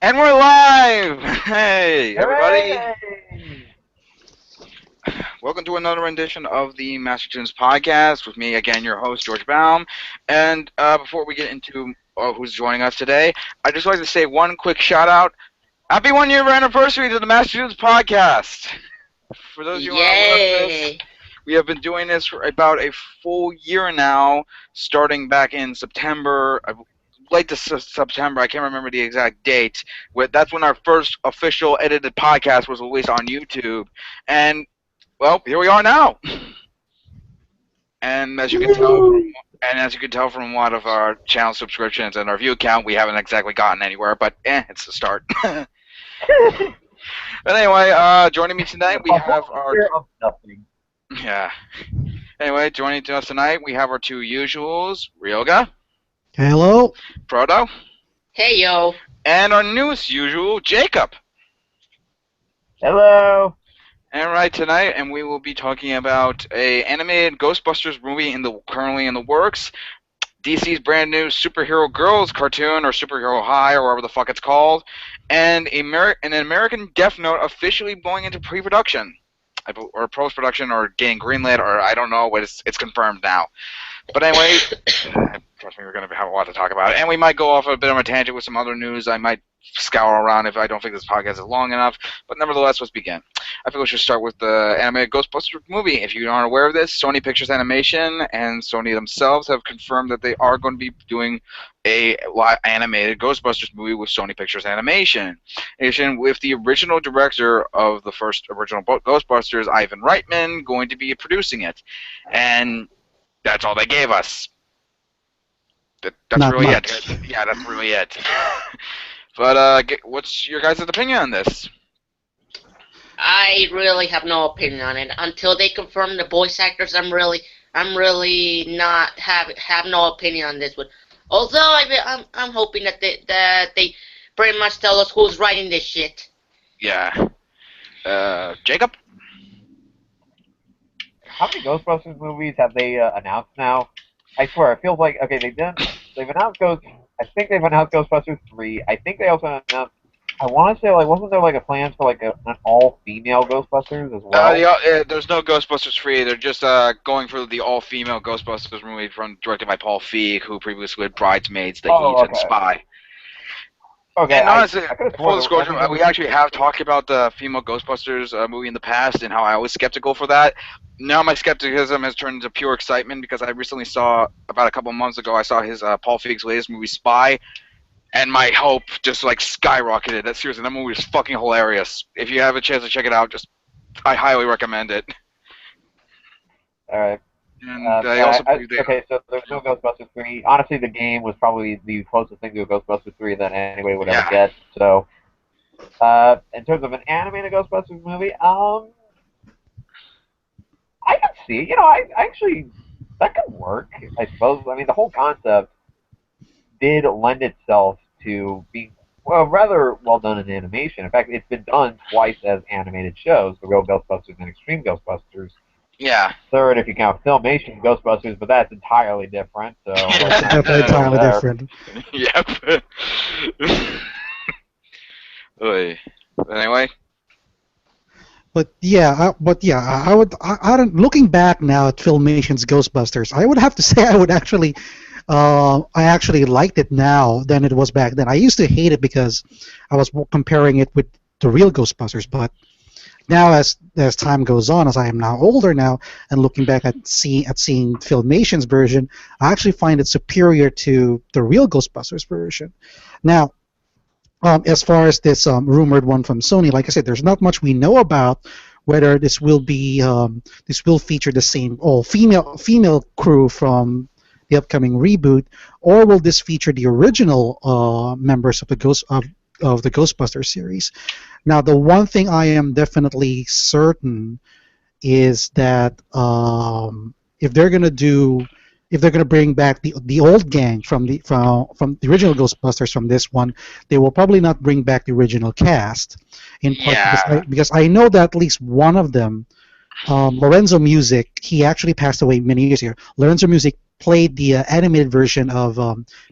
And we're live! Hey, everybody. Hooray! Welcome to another rendition of the Master Toons podcast with me again, your host, George Baum. And before we get into who's joining us today, I'd just like to say one quick shout out. Happy 1 year anniversary to the Master Toons podcast! For those of you who aren't aware of this, Yay! we have been doing this for about a full year now, starting back in September. Late to September, I can't remember the exact date. That's when our first official edited podcast was released on YouTube, and well, here we are now. And as you can tell from a lot of our channel subscriptions and our view count, we haven't exactly gotten anywhere, but it's a start. But anyway, joining me tonight we have our Year of nothing. yeah. Anyway, joining us tonight we have our two usuals, Ryoga, Hello. Proto, Hey yo! and our newest usual, Jacob. Hello. And right tonight, and we will be talking about a animated Ghostbusters movie currently in the works, DC's brand new Superhero Girls cartoon or Superhero High or whatever the fuck it's called, and an American Death Note officially going into pre-production, or post-production, or getting greenlit, or I don't know, but it's confirmed now. But anyway, trust me, we're going to have a lot to talk about. And we might go off a bit of a tangent with some other news. I might scour around if I don't think this podcast is long enough. But nevertheless, let's begin. I think we should start with the animated Ghostbusters movie. If you aren't aware of this, Sony Pictures Animation and Sony themselves have confirmed that they are going to be doing a live animated Ghostbusters movie with Sony Pictures Animation. In addition, with the original director of the first original Ghostbusters, Ivan Reitman, going to be producing it. And that's all they gave us. That's Not really much. it. Yeah, that's really it. But what's your guys' opinion on this? I really have no opinion on it until they confirm the voice actors. I'm really not have no opinion on this one. Although I'm hoping that they pretty much tell us who's writing this shit. Yeah. Jacob? How many Ghostbusters movies have they announced now? I swear, it feels like okay. They've announced Ghost. I think they've announced Ghostbusters 3. I think they also announced. I want to say wasn't there a plans for an all-female Ghostbusters as well? There's no Ghostbusters 3. They're just going for the all-female Ghostbusters movie directed by Paul Feig, who previously did Bridesmaids, The Heat, and Okay. Spy. Okay. And honestly, I could've full sworn disclosure, we actually have talked about the female Ghostbusters movie in the past and how I was skeptical for that. Now my skepticism has turned into pure excitement because I recently saw, about a couple months ago, I saw his Paul Feig's latest movie, Spy, and my hope just skyrocketed. Seriously, that movie is fucking hilarious. If you have a chance to check it out, I highly recommend it. All right. And they okay, so there's no Ghostbusters 3. Honestly, the game was probably the closest thing to a Ghostbusters 3 that anybody would ever get. So, in terms of an animated Ghostbusters movie, I can see. I actually that could work. I suppose. I mean, the whole concept did lend itself to being rather well done in animation. In fact, it's been done twice as animated shows: the Real Ghostbusters and Extreme Ghostbusters. yeah. Third, if you count Filmation Ghostbusters, but that's entirely different. So Definitely entirely there. different. Yep. Oy. Anyway, But yeah, I would. I don't. Looking back now at Filmation's Ghostbusters, I would have to say I would actually. I actually liked it now than it was back then. I used to hate it because I was comparing it with the real Ghostbusters, but now as time goes on, as I am now older now, and looking back at seeing Filmation's version, I actually find it superior to the real Ghostbusters version. Now, as far as this rumored one from Sony, like I said, there's not much we know about whether this will feature the same all female crew from the upcoming reboot, or will this feature the original members of the Ghostbusters series. Now, the one thing I am definitely certain is that if they're gonna bring back the old gang from the original Ghostbusters from this one, they will probably not bring back the original cast. In part Yeah. because I know that at least one of them, Lorenzo Music, he actually passed away many years ago. Lorenzo Music played the animated version of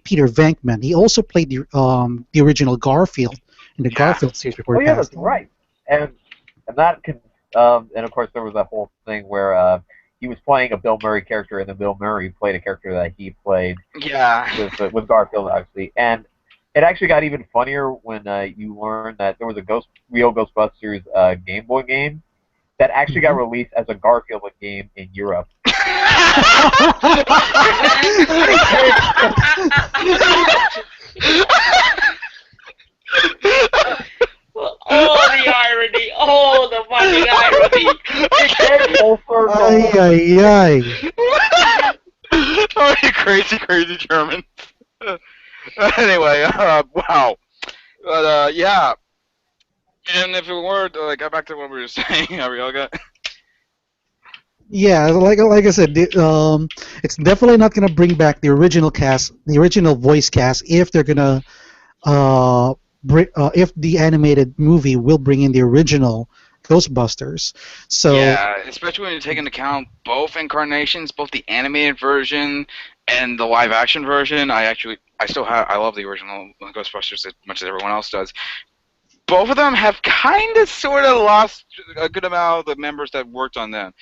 Peter Venkman. He also played the original Garfield in the Yeah. Garfield series before Oh he yeah, passed that's on. right. And that can and of course there was that whole thing where he was playing a Bill Murray character, and then Bill Murray played a character that he played Yeah. with Garfield, obviously. And it actually got even funnier when you learned that there was a real Ghostbusters Game Boy game that actually got Mhm. released as a Garfield game in Europe. Oh, the irony! Oh, the fucking irony! It came full Ay, circle. ay, ay. Oh, you crazy, crazy German. Anyway, wow. But, yeah. And if it were, like, back to what we were saying, Arioga. Yeah, like I said, it's definitely not gonna bring back the original cast, the original voice cast, if they're gonna if the animated movie will bring in the original Ghostbusters. So Yeah, especially when you take into account both incarnations, both the animated version and the live action version. I love the original Ghostbusters as much as everyone else does. Both of them have kind of sort of lost a good amount of the members that worked on them.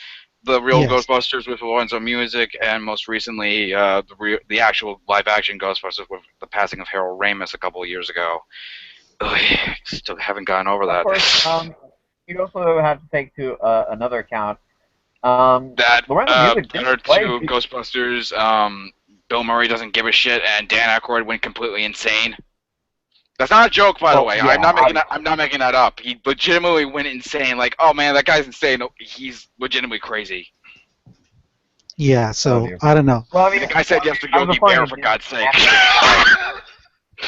The real yes, Ghostbusters with Lorenzo Music, and most recently the actual live action Ghostbusters with the passing of Harold Ramis a couple of years ago. Ugh, still haven't gotten over Of that. course, you also have to take to another account. That Lorenzo Music better didn't play. to Ghostbusters. Bill Murray doesn't give a shit, and Dan Aykroyd went completely insane. That's not a joke, by the Well, way. yeah, I'm not making that up. He legitimately went insane. Like, oh man, that guy's insane. No, he's legitimately crazy. yeah. oh So dear. I don't know. Well, I mean, The guy said yes to I was Yogi referring Bear, for again God's to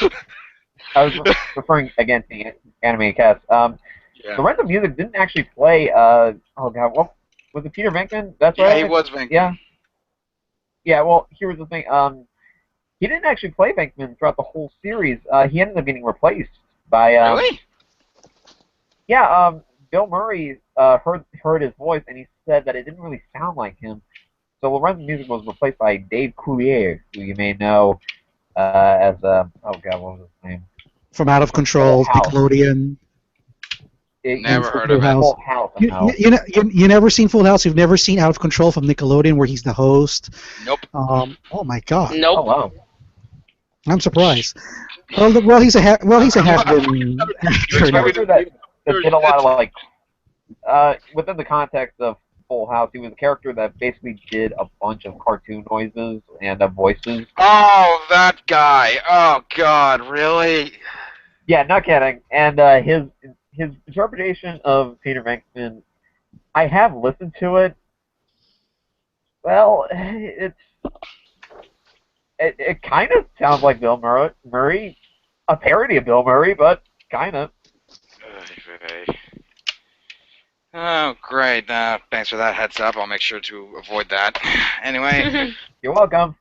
the sake. I was referring again to the anime cast. Yeah. Lorenzo Music didn't actually play. Oh god, what was it? Peter Venkman? That's Yeah, right. he was Venkman. Yeah. Yeah. Well, here was the thing. He didn't actually play Venkman throughout the whole series. He ended up getting replaced by. Really? Yeah. Bill Murray heard his voice, and he said that it didn't really sound like him. So Lorenzo Music was replaced by Dave Coulier, who you may know as oh god, what was his name? From Out of From Full Control, House. Nickelodeon, and Never heard Full of it. House. Full House. No. You never seen Full House? You've never seen Out of Control from Nickelodeon, where he's the host? Nope. Oh my God, Oh Nope. wow. I'm surprised. He's a he's a has-been You actor expect now. me Character that did a lot of like within the context of Full House, he was a character that basically did a bunch of cartoon noises and voices. Oh, that guy. Oh God, really? Yeah, not kidding. And his interpretation of Peter Venkman, I have listened to it. Well, it kind of sounds like Bill Murray, a parody of Bill Murray, but kind of. Oh, great. Thanks for that heads up. I'll make sure to avoid that. Anyway, You're welcome.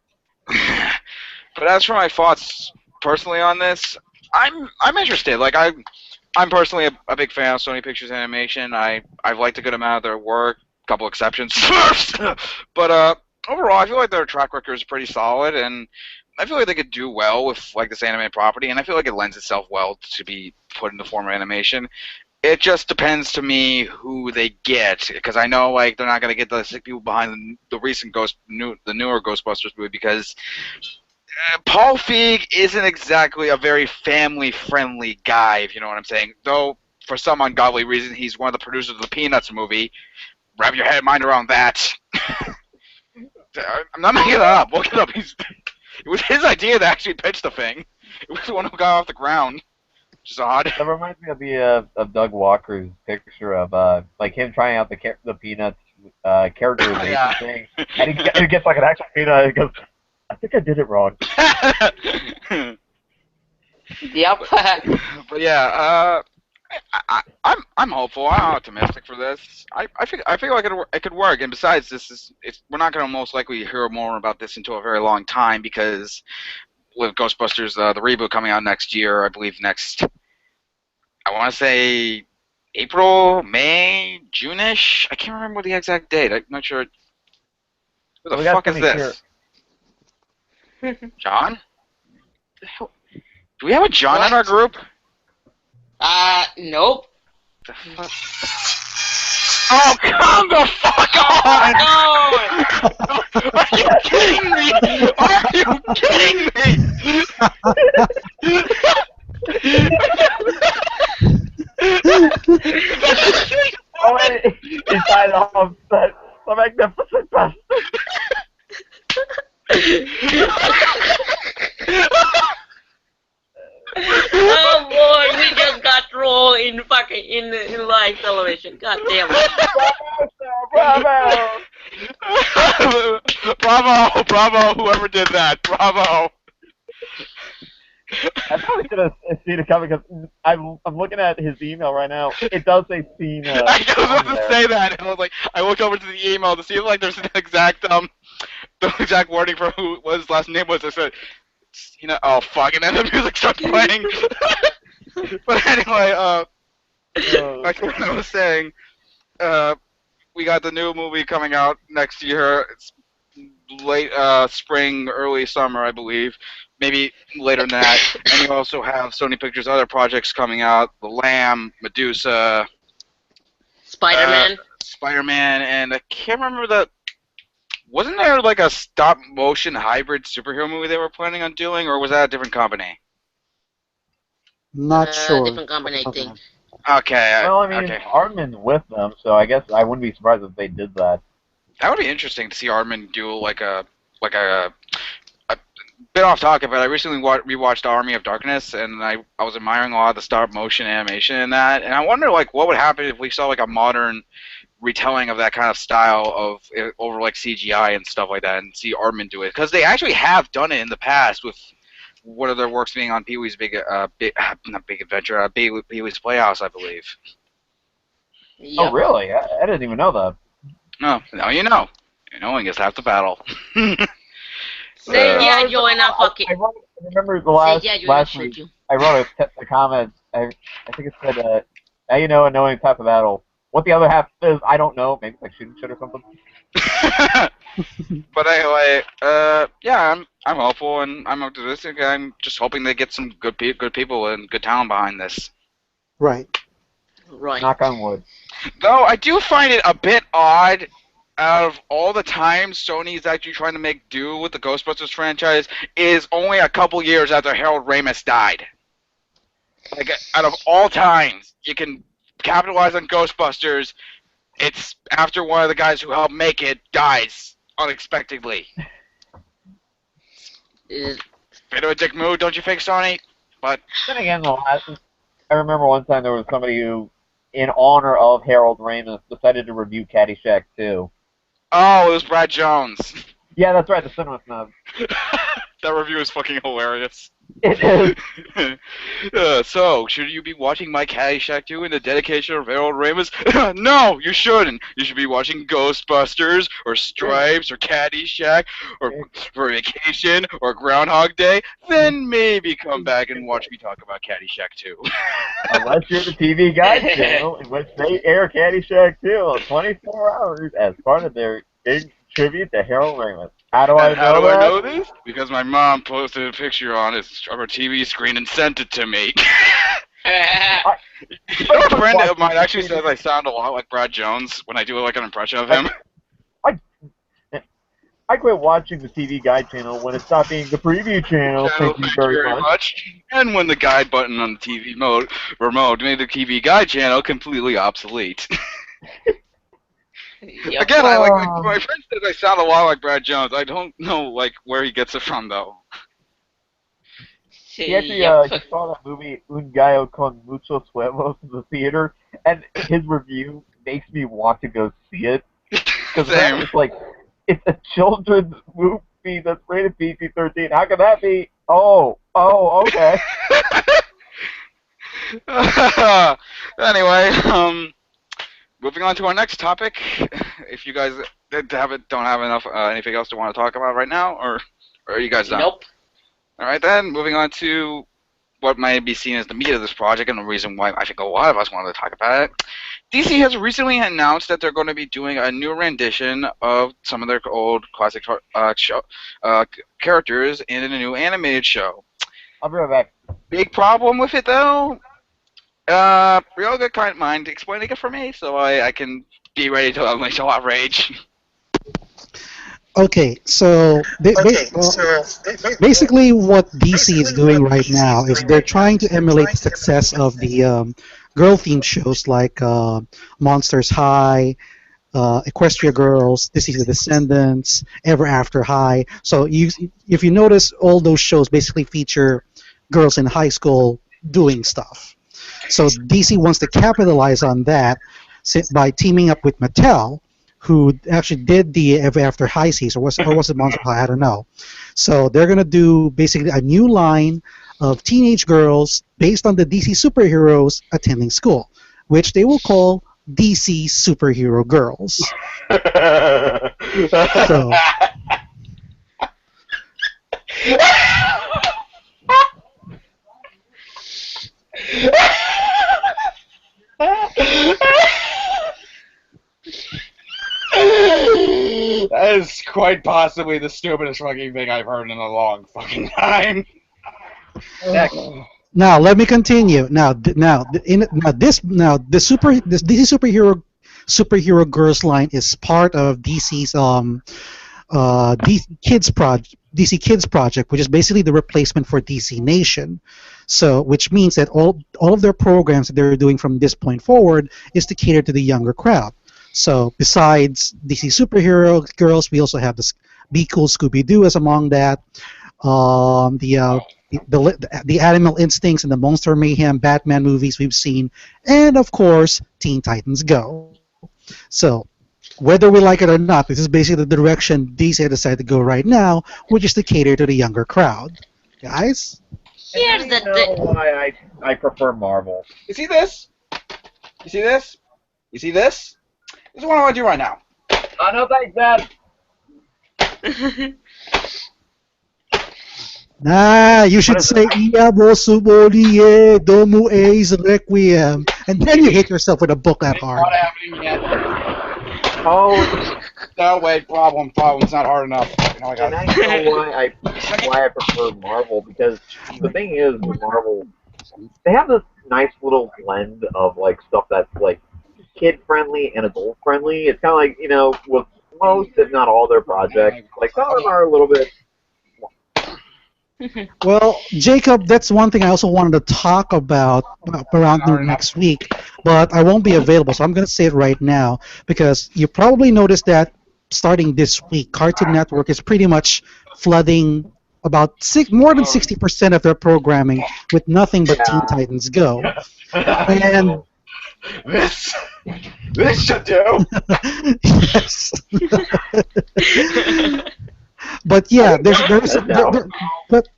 but as for my thoughts personally on this, I'm interested. Like I'm personally a big fan of Sony Pictures Animation. I've liked a good amount of their work. Couple exceptions, but overall, I feel like their track record is pretty solid, and I feel like they could do well with like this animated property, and I feel like it lends itself well to be put in the form of animation. It just depends to me who they get, because I know like they're not gonna get the sick people behind the recent the newer Ghostbusters movie, because Paul Feig isn't exactly a very family-friendly guy, if you know what I'm saying. Though for some ungodly reason, he's one of the producers of the Peanuts movie. Wrap your mind around that. I'm not making it up. Look it up. It was his idea to actually pitch the thing. It was the one who got off the ground, which is odd. That reminds me of the of Doug Walker's picture of like him trying out the Peanuts characterization Yeah. thing, and he gets like an actual peanut, and he goes, "I think I did it wrong." Yep. But yeah, I'm hopeful. I'm optimistic for this. I feel like it could work. And besides, we're not going to most likely hear more about this until a very long time, because with Ghostbusters the reboot coming out next year, I believe I want to say April, May, June-ish. I can't remember the exact date. I'm not sure. Who the We got fuck is somebody this? John? The hell? Do we have a John in our group? Nope. The fuck? Oh, come the fuck on! Are you kidding me? Are you kidding me? Oh, and he signed off that the magnificent bastard. Oh boy, we just got rolled in fucking in live television. God damn it. Bravo! Bravo, bravo, whoever did that, bravo. I probably should have seen it coming because I'm looking at his email right now. It does say scene. I was about to there. say that, and I was like, I looked over to the email to see if like there's an exact the exact wording for what his last name was. I said, oh fuck, and then the music starts playing. But anyway, like what I was saying, we got the new movie coming out next year. It's late spring, early summer, I believe. Maybe later than that. And you also have Sony Pictures' other projects coming out: The Lamb, Medusa, Spider-Man. Spider-Man, and I can't remember the. Wasn't there like a stop-motion hybrid superhero movie they were planning on doing, or was that a different company? Not sure. Different company, I think. Okay. Well, I mean, okay. Aardman's with them, so I guess I wouldn't be surprised if they did that. That would be interesting to see Aardman do like a bit off topic, but I recently rewatched Army of Darkness, and I was admiring a lot of the stop motion animation in that, and I wonder like what would happen if we saw like a modern retelling of that kind of style of over like CGI and stuff like that, and see Aardman do it, because they actually have done it in the past with one of their works being on Pee Wee's not Big Adventure, Pee Wee's Playhouse, I believe. Yep. Oh, really? I didn't even know that. No, now you know. Knowing is half the battle. Say yeah, Joe, and I fucking. I remember the last Say yeah, Joe, last shoot week. you. I wrote a comment. I think it said, "Now you know, and knowing is half the battle." What the other half is, I don't know. Maybe like shooting shit or something. But anyway, yeah, I'm hopeful and I'm optimistic. I'm just hoping they get some good people and good talent behind this. Right. Right. Knock on wood. Though I do find it a bit odd. Out of all the times Sony's actually trying to make do with the Ghostbusters franchise, is only a couple years after Harold Ramis died. Like, out of all times you can capitalize on Ghostbusters, it's after one of the guys who helped make it dies unexpectedly. Is- Bit of a dick move, don't you think, Sony? But Then again, I remember one time there was somebody who, in honor of Harold Ramis, decided to review Caddyshack 2. oh, it was Brad Jones. Yeah, that's right, the cinema snub. That review is fucking hilarious. It is. So, should you be watching my Caddyshack 2 in the dedication of Harold Ramis? No, you shouldn't. You should be watching Ghostbusters, or Stripes, or Caddyshack, or For Vacation, or Groundhog Day. Then maybe come back and watch me talk about Caddyshack 2. Unless you're the TV Guide channel, in which they air Caddyshack 2 on 24 hours as part of their big tribute to Harold Ramis. How do I And how do know I that? know this? Because my mom posted a picture on her TV screen and sent it to me. You know, a friend of mine actually says I sound a lot like Brad Jones when I do like an impression of him. I quit watching the TV Guide channel when it stopped being the preview channel. Thank you very much. And when the guide button on the TV remote made the TV Guide channel completely obsolete. Yep. Again, my friend says I sound a lot like Brad Jones. I don't know like where he gets it from though. He actually Yep. he saw that movie Un Gallo con Muchos Huevos in the theater, and his review makes me want to go see it. Because Same. it's like, it's a children's movie that's rated PG-13. How can that be? Oh, okay. Anyway, moving on to our next topic. If you guys don't have enough anything else to want to talk about right now, or are you guys done? Nope. All right then, moving on to what might be seen as the meat of this project and the reason why I think a lot of us wanted to talk about it. DC has recently announced that they're going to be doing a new rendition of some of their old classic characters in a new animated show. I'll be right back. Big problem with it though, Ryoga, kind mind explaining it for me so I can be ready to unleash a lot of rage. Okay, so basically what DC is doing right now is they're trying to emulate the success of the girl-themed shows like Monsters High, Equestria Girls, This is the Descendants, Ever After High. So if you notice, all those shows basically feature girls in high school doing stuff. So DC wants to capitalize on that by teaming up with Mattel, who actually did the Ever After High series, or was it Monster High? I don't know. So they're gonna do basically a new line of teenage girls based on the DC superheroes attending school, which they will call DC Superhero Girls. So That is quite possibly the stupidest fucking thing I've heard in a long fucking time. Next. now let me continue. Now this DC superhero girls line is part of DC's DC Kids project, which is basically the replacement for DC Nation. So, which means that all of their programs that they're doing from this point forward is to cater to the younger crowd. So, besides DC superhero girls, we also have this Be Cool Scooby Doo as among that. Um, the uh, the Animal Instincts and the Monster Mayhem Batman movies we've seen, and of course Teen Titans Go. So whether we like it or not, this is basically the direction DC decided to go right now, which is to cater to the younger crowd. Guys? And now Here's you the know thing. why I prefer Marvel. You see this? You see this? You see this? This is what I want to do right now. Oh, no, thanks, Dad. Nah, you should What is say it? Iabo Subolie Domu A's Requiem. And then you hit yourself with a book that It's hard. not happening yet. Oh, No, wait, problem's not hard enough. Now I got and I it. know why I prefer Marvel, because the thing is with Marvel, they have this nice little blend of like stuff that's like kid friendly and adult friendly. It's kind of like, with most, if not all, their projects. Like some of them are a little bit. Well, Jacob, that's one thing I also wanted to talk about around Not enough. next week, but I won't be available, so I'm going to say it right now because you probably noticed that starting this week, Cartoon Network is pretty much flooding about more than 60% of their programming with nothing but Teen Yeah. Titans Go. I And know. This, this should do. yes. But yeah,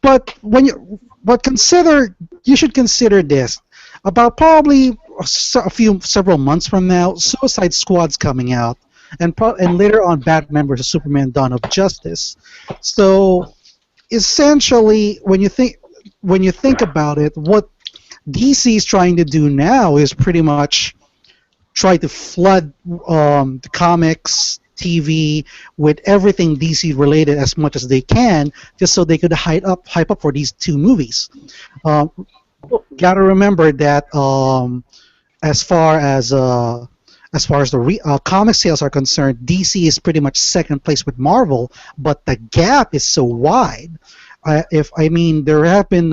but when you should consider this. About probably several months from now, Suicide Squad's coming out, and later on Batman vs Superman: Dawn of Justice. So essentially, when you think about it, what DC is trying to do now is pretty much try to flood the comics, TV with everything DC related as much as they can, just so they could hype up for these two movies. Um, Gotta remember that as far as the comic sales are concerned, DC is pretty much second place with Marvel, but the gap is so wide. If I mean, there have been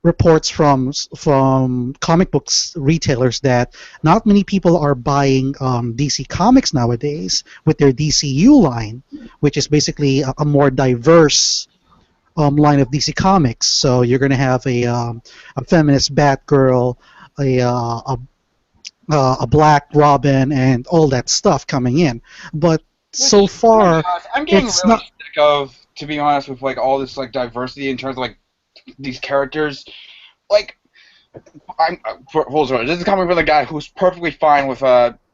reports from comic books retailers that not many people are buying DC Comics nowadays with their DCU line, which is basically a more diverse line of DC Comics. So you're going to have a feminist Batgirl, a Black Robin, and all that stuff coming in. But so far, I'm getting it's really not. sick of, to be honest, with like all this like diversity in terms of like these characters. Like, full story. This is coming from the guy who's perfectly fine with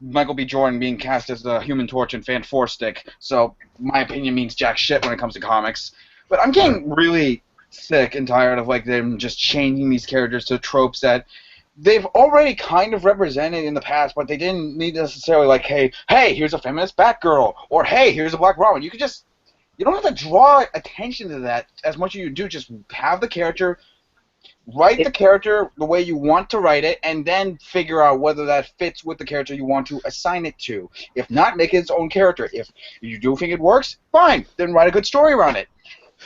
Michael B. Jordan being cast as the Human Torch and Fan Four Stick. So my opinion means jack shit when it comes to comics. But I'm getting really sick and tired of like them just changing these characters to tropes that they've already kind of represented in the past, but they didn't need necessarily like, hey, here's a feminist Batgirl, or hey, here's a Black Robin. You don't have to draw attention to that as much as you do. Just have the character, Write the character the way you want to write it, and then figure out whether that fits with the character you want to assign it to. If not, make it its own character. If you do think it works, fine. Then write a good story around it.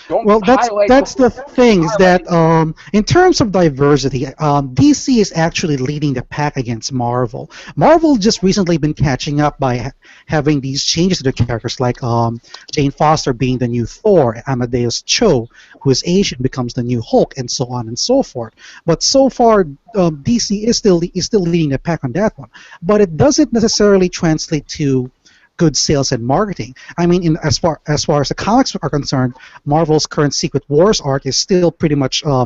Don't Well, highlight that's the thing is that highlighting. in terms of diversity, DC is actually leading the pack against Marvel. Marvel just recently been catching up by having these changes to the characters, like Jane Foster being the new Thor, Amadeus Cho, who is Asian, becomes the new Hulk, and so on and so forth. But so far, DC is still leading the pack on that one. But it doesn't necessarily translate to good sales and marketing. I mean, as far as the comics are concerned, Marvel's current Secret Wars arc is still pretty much a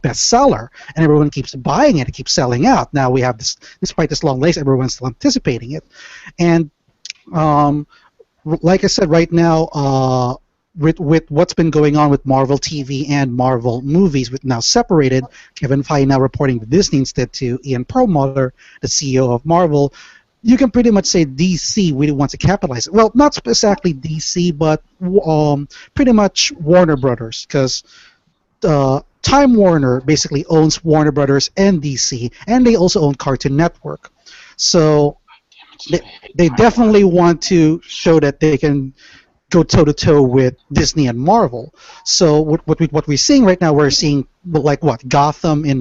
bestseller, and everyone keeps buying it. It keeps selling out. Now we have this, despite this long list, everyone's still anticipating it. And um, like I said, right now, with what's been going on with Marvel TV and Marvel movies, with now separated, Kevin Feige now reporting to Disney instead to Ian Perlmutter, the CEO of Marvel. You can pretty much say DC really wants to capitalize. Well, not exactly DC, but pretty much Warner Brothers, because Time Warner basically owns Warner Brothers and DC, and they also own Cartoon Network. So they, they definitely want to show that they can go toe to toe with Disney and Marvel. So what we're seeing right now, we're seeing like what Gotham in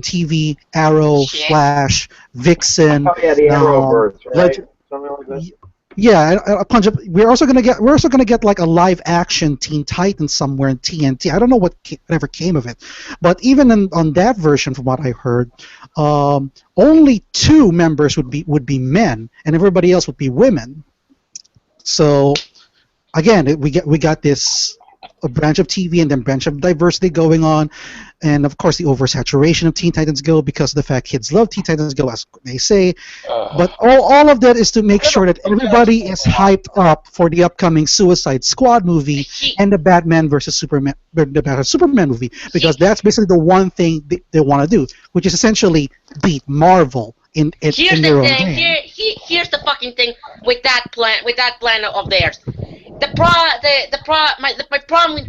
TV, Arrow, Shit. Flash, Vixen, Oh yeah, the Arrowverse, right? Leg- Something like that. yeah, a bunch of. We're also gonna get like a live action Teen Titans somewhere in TNT. I don't know whatever came of it, but even on that version, from what I heard, only two members would be men, and everybody else would be women. So again, we got this a branch of TV and then branch of diversity going on, and of course the oversaturation of Teen Titans Go because of the fact kids love Teen Titans Go, as they say. But all of that is to make sure that everybody is hyped up for the upcoming Suicide Squad movie He, and the Batman Superman movie, because that's basically the one thing they want to do, which is essentially beat Marvel here's in the their own thing. game. Here's the fucking thing with that plan of theirs. My problem with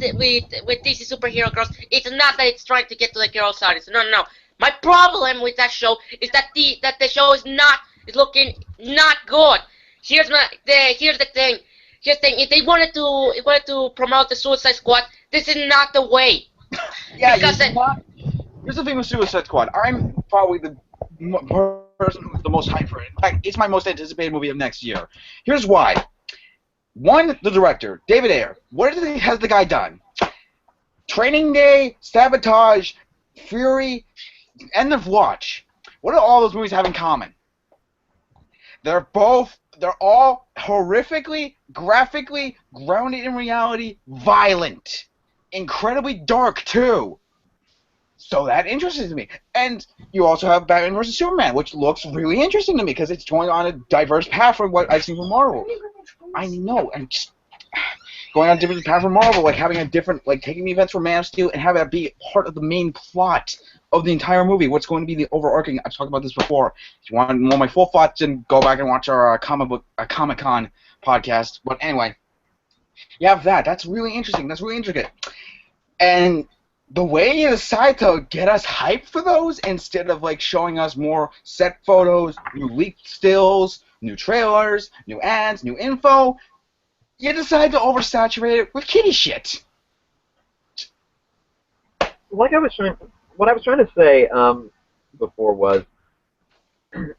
DC superhero girls is not that it's trying to get to the girls' audience. No, no, no. My problem with that show is that the show is looking not good. Here's the thing. If they wanted to promote the Suicide Squad, this is not the way. Yeah, Because here's the thing with Suicide Squad. I'm probably the person who's the most hyped for it. In fact, it's my most anticipated movie of next year. Here's why. One, the director, David Ayer. What has the guy done? Training Day, Sabotage, Fury, End of Watch. What do all those movies have in common? They're all horrifically, graphically, grounded in reality, violent. Incredibly dark, too. So that interests me. And you also have Batman vs. Superman, which looks really interesting to me because it's going on a diverse path from what I've seen from Marvel. I know, and just going on a different path from Marvel, like having a different, like taking the events from Man of Steel and having that be part of the main plot of the entire movie. What's going to be the overarching? I've talked about this before. If you want to know my full thoughts, then go back and watch our Comic-Con podcast. But anyway, you have that. That's really interesting. That's really intricate. And the way you decide to get us hyped for those instead of like showing us more set photos, new leaked stills, new trailers, new ads, new info, you decide to oversaturate it with kiddie shit. What I was trying to say before was,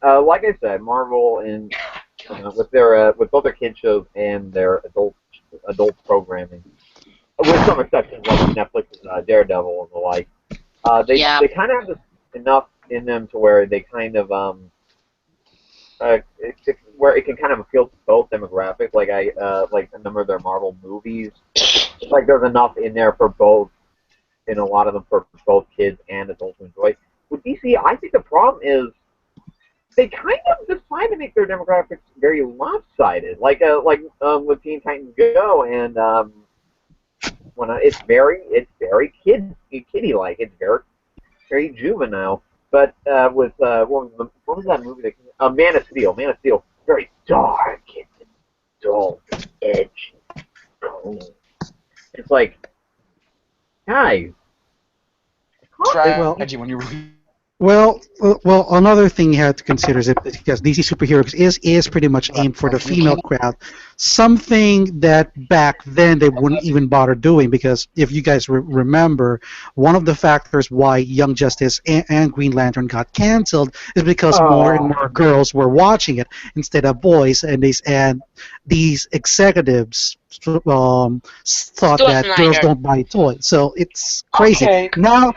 like I said, Marvel and with both their kid shows and their adult programming, with some exceptions like Netflix's Daredevil and the like, Yeah. they kind of have this enough in them to where they kind of where it can kind of appeal to both demographics. Like like a number of their Marvel movies, like there's enough in there for both, in a lot of them for both kids and adults to enjoy. With DC, I think the problem is they kind of decide to make their demographics very lopsided, like with Teen Titans Go, and it's very kiddie like, it's very juvenile. But with what was that movie that Man of Steel, very dark, it's dull, edgy, cold. It's like, guys, Well, strategy when you really. well, another thing you have to consider is that because DC superheroes is pretty much aimed for the You female can't. crowd, something that back then they wouldn't even bother doing because if you guys remember, one of the factors why Young Justice and Green Lantern got canceled is because more and Oh, more girls were watching it instead of boys, and these executives thought Stuart that girls Snyder. don't buy toys, so it's crazy. okay. Now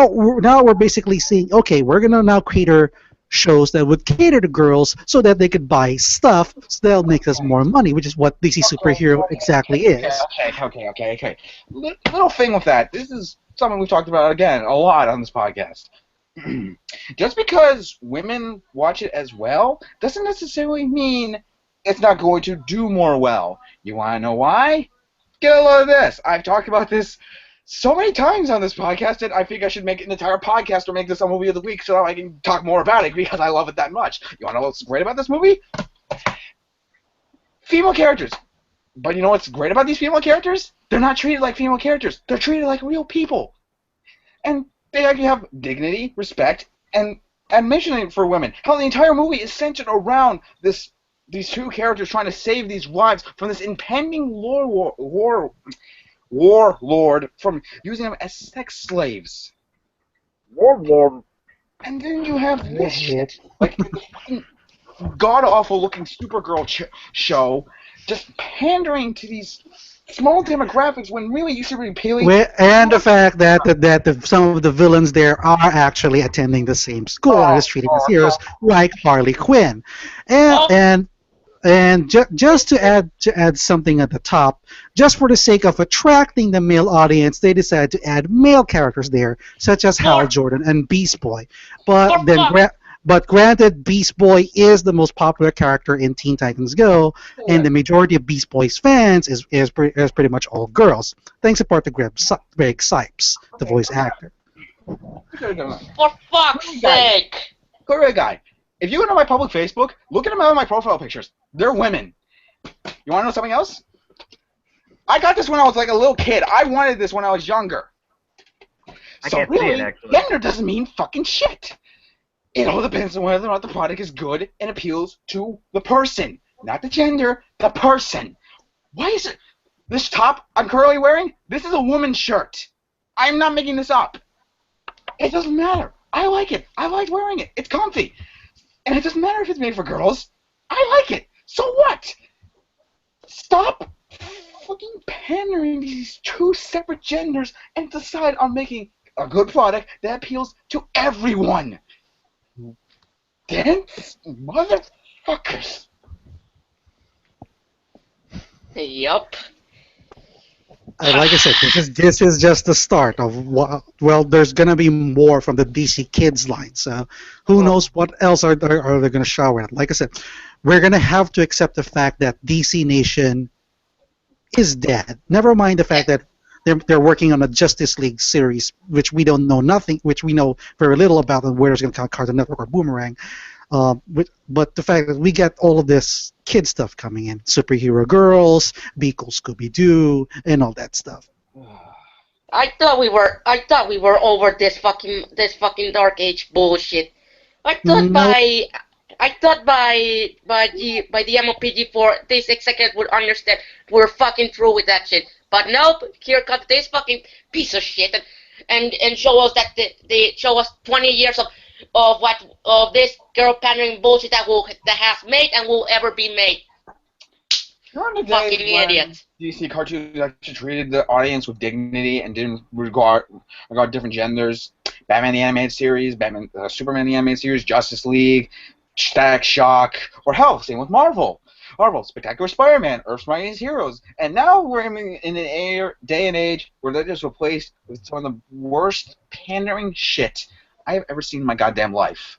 we're basically saying, okay, we're gonna now cater shows that would cater to girls so that they could buy stuff so that'll make us more money, which is what DC superhero exactly is. Okay. Little thing with that. This is something we've talked about again a lot on this podcast. Just because women watch it as well doesn't necessarily mean it's not going to do more well. You want to know why? Get a load of this. I've talked about this so many times on this podcast that I think I should make an entire podcast or make this a movie of the week so I can talk more about it because I love it that much. You want to know what's great about this movie? Female characters. But you know what's great about these female characters? They're not treated like female characters. They're treated like real people. And they actually have dignity, respect, and admission for women. How the entire movie is centered around these two characters trying to save these wives from this impending warlord from using them as sex slaves. Warlord. And then you have this shit, like the fucking god-awful looking Supergirl show, just pandering to these small demographics when really you should be appealing. And the fact that some of the villains there are actually attending the same school and is treated as heroes, like Harley Quinn, and Oh, and just to add something at the top, just for the sake of attracting the male audience, they decided to add male characters there, such as Hal for, Jordan and Beast Boy. for But then, fuck. but granted, Beast Boy is the most popular character in Teen Titans Go, and the majority of Beast Boy's fans is pretty much all girls, thanks in part to Greg Sipes, the voice actor. For fuck's sake. Clear guy. If you go to my public Facebook, look at them out of my profile pictures. They're women. You want to know something else? I got this when I was like a little kid. I wanted this when I was younger. I So can't see it, really, actually. gender doesn't mean fucking shit. It all depends on whether or not the product is good and appeals to the person. Not the gender, the person. Why is it? This top I'm currently wearing, this is a woman's shirt. I'm not making this up. It doesn't matter. I like it. I like wearing it. It's comfy. And it doesn't matter if it's made for girls. I like it. So what? Stop fucking pandering these two separate genders and decide on making a good product that appeals to everyone. Dense motherfuckers. Yup. Like I said, this is just the start of what. Well, there's gonna be more from the DC Kids line. So who knows what else are they gonna shower at? Like I said, we're gonna have to accept the fact that DC Nation is dead. Never mind the fact that they're working on a Justice League series, which we don't know nothing, which we know very little about, and whether it's gonna come Cartoon Network or Boomerang. But the fact that we get all of this kid stuff coming in, superhero girls, Be Cool Scooby Doo, and all that stuff. I thought we were over this fucking Dark Age bullshit. I thought No, by the MOPG4 this executive would understand we're fucking through with that shit. But nope, here comes this fucking piece of shit and show us that they show us 20 years of this girl pandering bullshit that has made and will ever be made. Remember the Fucking days when idiots. DC cartoons actually treated the audience with dignity and didn't regard different genders? Batman the Animated Series, Superman the Animated Series, Justice League, Static Shock, or hell, same with Marvel. Marvel, Spectacular Spider-Man, Earth's Mightiest Heroes, and now we're in an day and age where they're just replaced with some of the worst pandering shit I have ever seen in my goddamn life.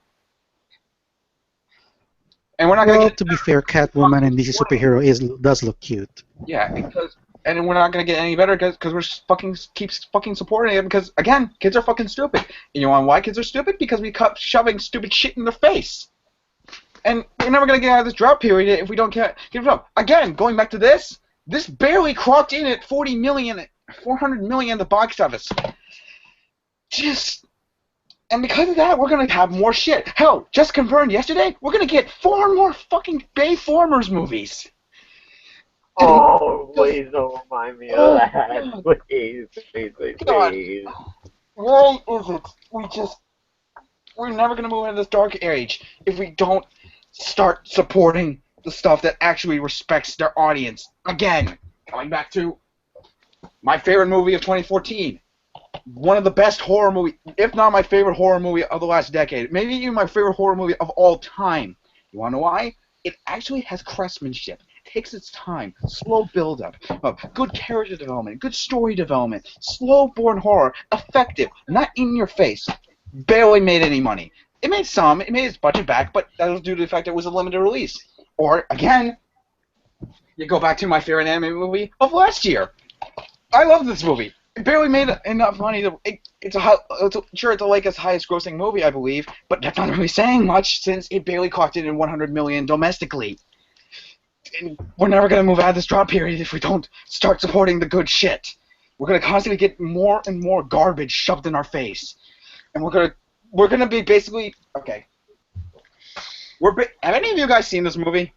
And we're not gonna well, get to be fair, Catwoman and DC Superhero does look cute. and we're not gonna get any better because we're keep fucking supporting it because again, kids are fucking stupid. And you know why kids are stupid? Because we kept shoving stupid shit in their face. And we're never gonna get out of this drought period if we don't give it up. Again, going back to this barely clocked in at 400 million at the box office. just... And because of that, we're going to have more shit. Hell, just confirmed yesterday, we're going to get 4 more fucking Bayformers movies. Oh, please don't remind me of that. Please, please, please, God. please. Why is it we're never going to move into this dark age if we don't start supporting the stuff that actually respects their audience. Again, going back to my favorite movie of 2014. One of the best horror movies, if not my favorite horror movie of the last decade. Maybe even my favorite horror movie of all time. You want to know why? It actually has craftsmanship. It takes its time. Slow build-up. Good character development. Good story development. Slow-born horror. Effective. Not in your face. Barely made any money. It made some. It made its budget back, but that was due to the fact that it was a limited release. Or, again, you go back to my favorite anime movie of last year. I love this movie. It barely made enough money to. It's the Leica's highest grossing movie, I believe, but that's not really saying much since it barely clocked in 100 million domestically. And we're never gonna move out of this drop period if we don't start supporting the good shit. We're gonna constantly get more and more garbage shoved in our face, and we're gonna be basically okay. Have any of you guys seen this movie?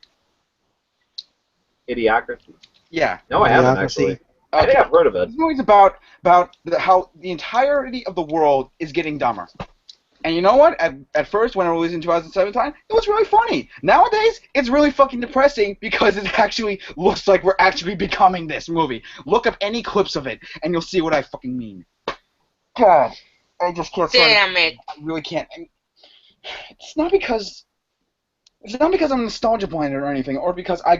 Idiocracy? Yeah. No, I haven't, Idiocracy. actually. I think I've heard of it. This movie's about how the entirety of the world is getting dumber. And you know what? At first, when it was released in 2017, it was really funny. Nowadays, it's really fucking depressing because it actually looks like we're actually becoming this movie. Look up any clips of it, and you'll see what I fucking mean. God, I just can't. Damn it. I really can't. It's not because I'm nostalgia blinded or anything, or because I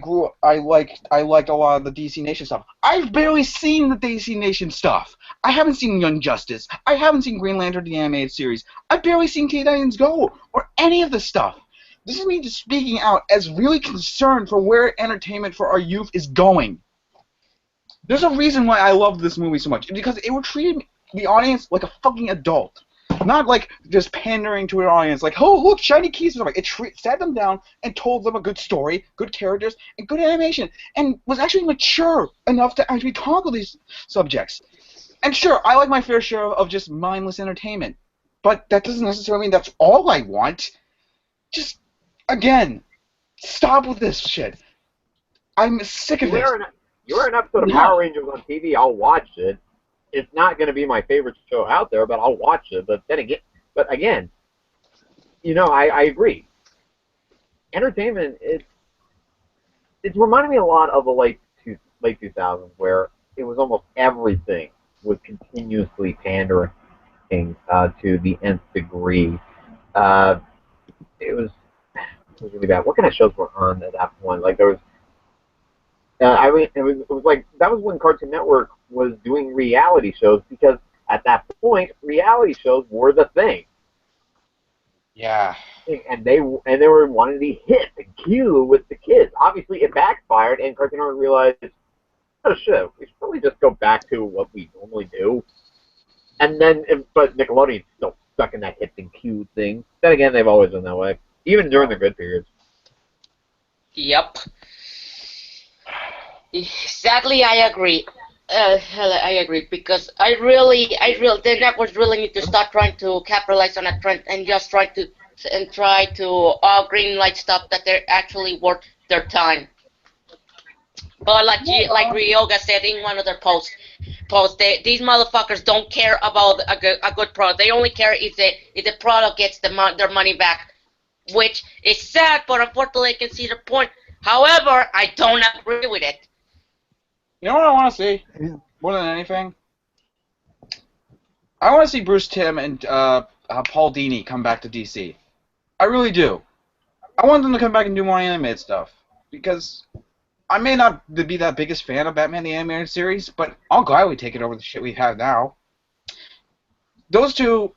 liked a lot of the DC Nation stuff. I've barely seen the DC Nation stuff. I haven't seen Young Justice. I haven't seen Green Lantern the animated series. I've barely seen Teen Titans Go or any of this stuff. This is me just speaking out as really concerned for where entertainment for our youth is going. There's a reason why I love this movie so much, because it would treat the audience like a fucking adult. Not like just pandering to an audience, like, oh, look, shiny keys. It sat them down and told them a good story, good characters, and good animation, and was actually mature enough to actually tackle these subjects. And sure, I like my fair share of just mindless entertainment, but that doesn't necessarily mean that's all I want. Just, again, stop with this shit. I'm sick of this. You're an episode of Power Rangers on TV, I'll watch it. It's not going to be my favorite show out there, but I'll watch it. But again, you know, I agree. Entertainment, it's reminding me a lot of the late 2000s, where it was almost everything was continuously pandering to the nth degree. It was really bad. What kind of shows were on at that point? Like there was. It was like that was when Cartoon Network was doing reality shows, because at that point reality shows were the thing. Yeah. And they were wanting to hit the cue with the kids. Obviously, it backfired, and Cartoon Network realized, oh shit, we should probably just go back to what we normally do. And then, but Nickelodeon's still stuck in that hit and cue thing. Then again, they've always been that way, even during the good periods. Yep. Sadly, I agree. I agree, because the networks really need to start trying to capitalize on that trend and just try to green light stuff that they're actually worth their time. But like Ryoga said in one of their posts, these motherfuckers don't care about a good product. They only care if the product gets their money back, which is sad, but unfortunately I can see the point. However, I don't agree with it. You know what I want to see more than anything? I want to see Bruce Timm and Paul Dini come back to DC. I really do. I want them to come back and do more animated stuff, because I may not be that biggest fan of Batman the Animated Series, but I'll gladly take it over the shit we have now. Those two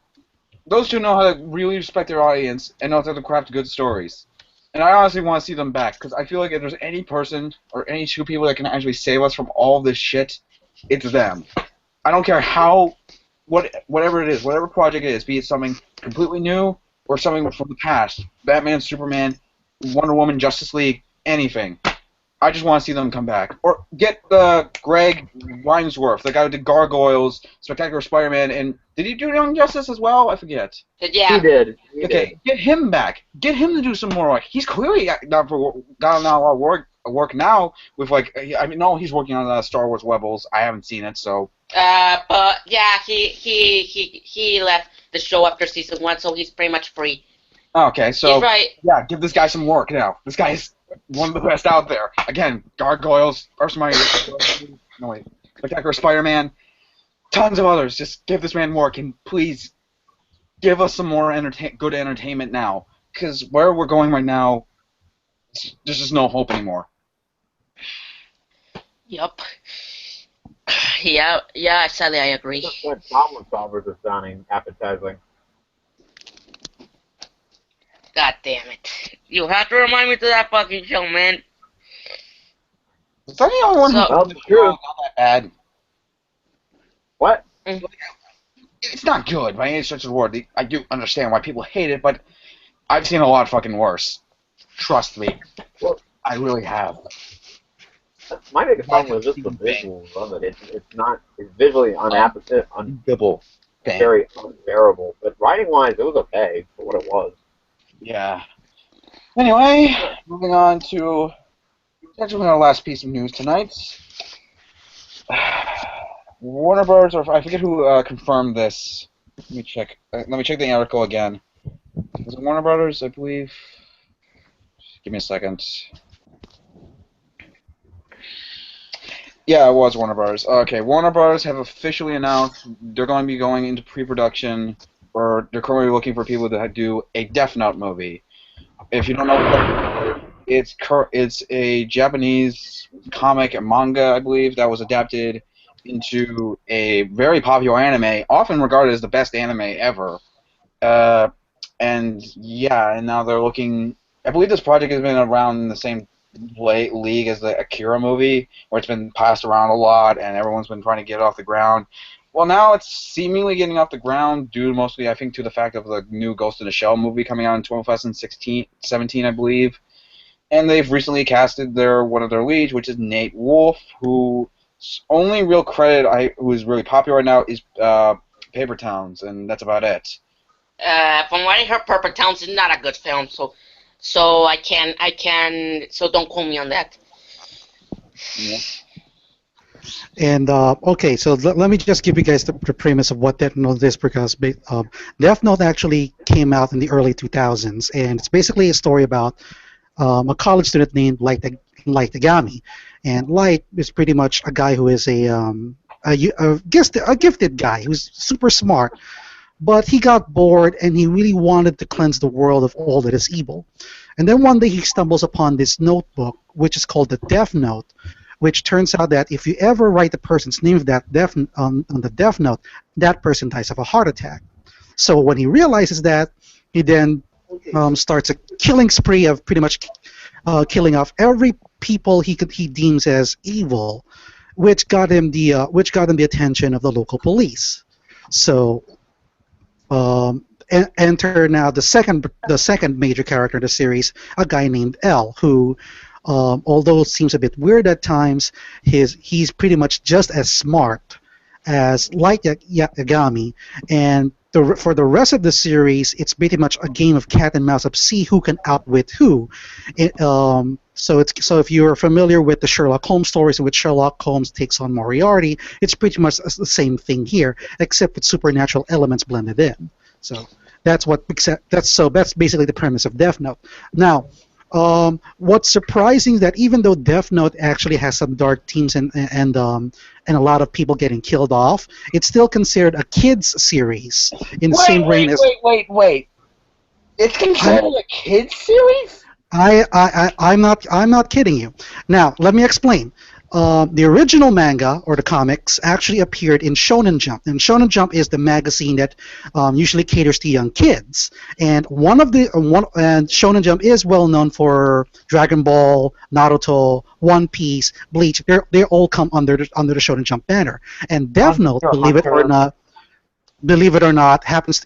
know how to really respect their audience and know how to craft good stories. And I honestly want to see them back, because I feel like if there's any person or any two people that can actually save us from all this shit, it's them. I don't care whatever it is, whatever project it is, be it something completely new or something from the past, Batman, Superman, Wonder Woman, Justice League, anything. I just want to see them come back. Or get the Greg Winesworth, the guy who did Gargoyles, Spectacular Spider-Man, and did he do Young Justice as well? I forget. He Yeah. did. He Okay, did. get him back. Get him to do some more work. He's clearly got a lot of work now with I mean, no, he's working on Star Wars Rebels. I haven't seen it, so But yeah, he left the show after season 1, so he's pretty much free. okay. So He's right. yeah, give this guy some work now. This guy's one of the best out there. Again, Gargoyles, Ursa no wait, Spectacular Spider-Man, tons of others. Just give this man work, and please give us some more good entertainment now. Because where we're going right now, there's just no hope anymore. Yup. Yeah, sadly I agree. Just what problem solvers is sounding appetizing. God damn it. You have to remind me to that fucking show, man. Is that the only one So- Well, who it's true. not that bad? What? It's not good by any stretch of the word. I do understand why people hate it, but I've seen a lot fucking worse. Trust me. Well, I really have. my biggest problem was just the visuals of it. It's visually unbiblical, Bang. very unbearable. But writing-wise, it was okay for what it was. Yeah. Anyway, moving on to actually our last piece of news tonight. Warner Bros. Or I forget who confirmed this. Let me check. Let me check the article again. Was it Warner Brothers? I believe. Just give me a second. Yeah, it was Warner Brothers. Okay, Warner Brothers have officially announced they're going to be going into pre-production, or they're currently looking for people to do a Death Note movie. If you don't know what Death Note is, it's a Japanese comic and manga, I believe, that was adapted into a very popular anime, often regarded as the best anime ever. And yeah, and now they're looking. I believe this project has been around in the same league as the Akira movie, where it's been passed around a lot, and everyone's been trying to get it off the ground. Well, now it's seemingly getting off the ground due mostly, I think, to the fact of the new Ghost in the Shell movie coming out in 2017, I believe. And they've recently casted one of their leads, which is Nate Wolff, whose only real credit, who is really popular right now, is Paper Towns, and that's about it. From what I heard, Purple Towns is not a good film, so so don't quote me on that. Yeah. And okay, so let me just give you guys the premise of what Death Note is, because Death Note actually came out in the early 2000s, and it's basically a story about a college student named Light Yagami, and Light is pretty much a guy who is a gifted guy who's super smart, but he got bored and he really wanted to cleanse the world of all that is evil. And then one day he stumbles upon this notebook, which is called the Death Note, which turns out that if you ever write the person's name of that on the Death Note, that person dies of a heart attack. So when he realizes that, he then starts a killing spree of pretty much killing off every people he deems as evil, which got him the attention of the local police. So enter now the second major character in the series, a guy named L, who, although it seems a bit weird at times, he's pretty much just as smart as Light Yagami, and for the rest of the series, it's pretty much a game of cat and mouse of see who can outwit who. So if you're familiar with the Sherlock Holmes stories in which Sherlock Holmes takes on Moriarty, it's pretty much the same thing here, except with supernatural elements blended in. So that's basically the premise of Death Note. Now, what's surprising is that even though Death Note actually has some dark themes and a lot of people getting killed off, it's still considered a kids series in the same reign as. Wait. It's considered a kids series? I'm not kidding you. Now, let me explain. The original manga, or the comics, actually appeared in Shonen Jump. And Shonen Jump is the magazine that usually caters to young kids. And Shonen Jump is well known for Dragon Ball, Naruto, One Piece, Bleach. They all come under the Shonen Jump banner. And Death Note, believe it or not,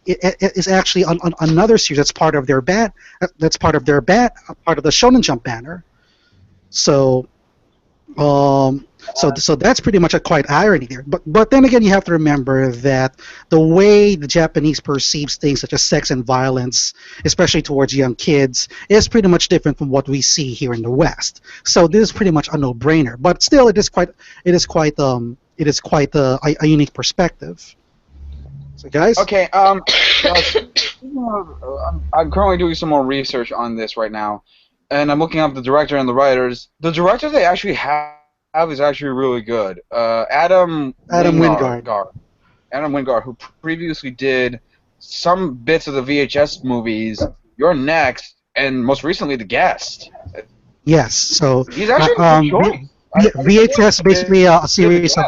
is actually on another series that's part of their part of the Shonen Jump banner. So So that's pretty much a quite irony there. But then again, you have to remember that the way the Japanese perceives things such as sex and violence, especially towards young kids, is pretty much different from what we see here in the West. So this is pretty much a no-brainer. But still, it is quite a unique perspective. So guys, Okay. I'm currently doing some more research on this right now, and I'm looking up the director and the writers. The director they actually have is actually really good. Adam Wingard. Adam Wingard, who previously did some bits of the VHS movies, You're Next, and most recently The Guest. Yes. So He's actually a good choice. VHS basically a Give The series of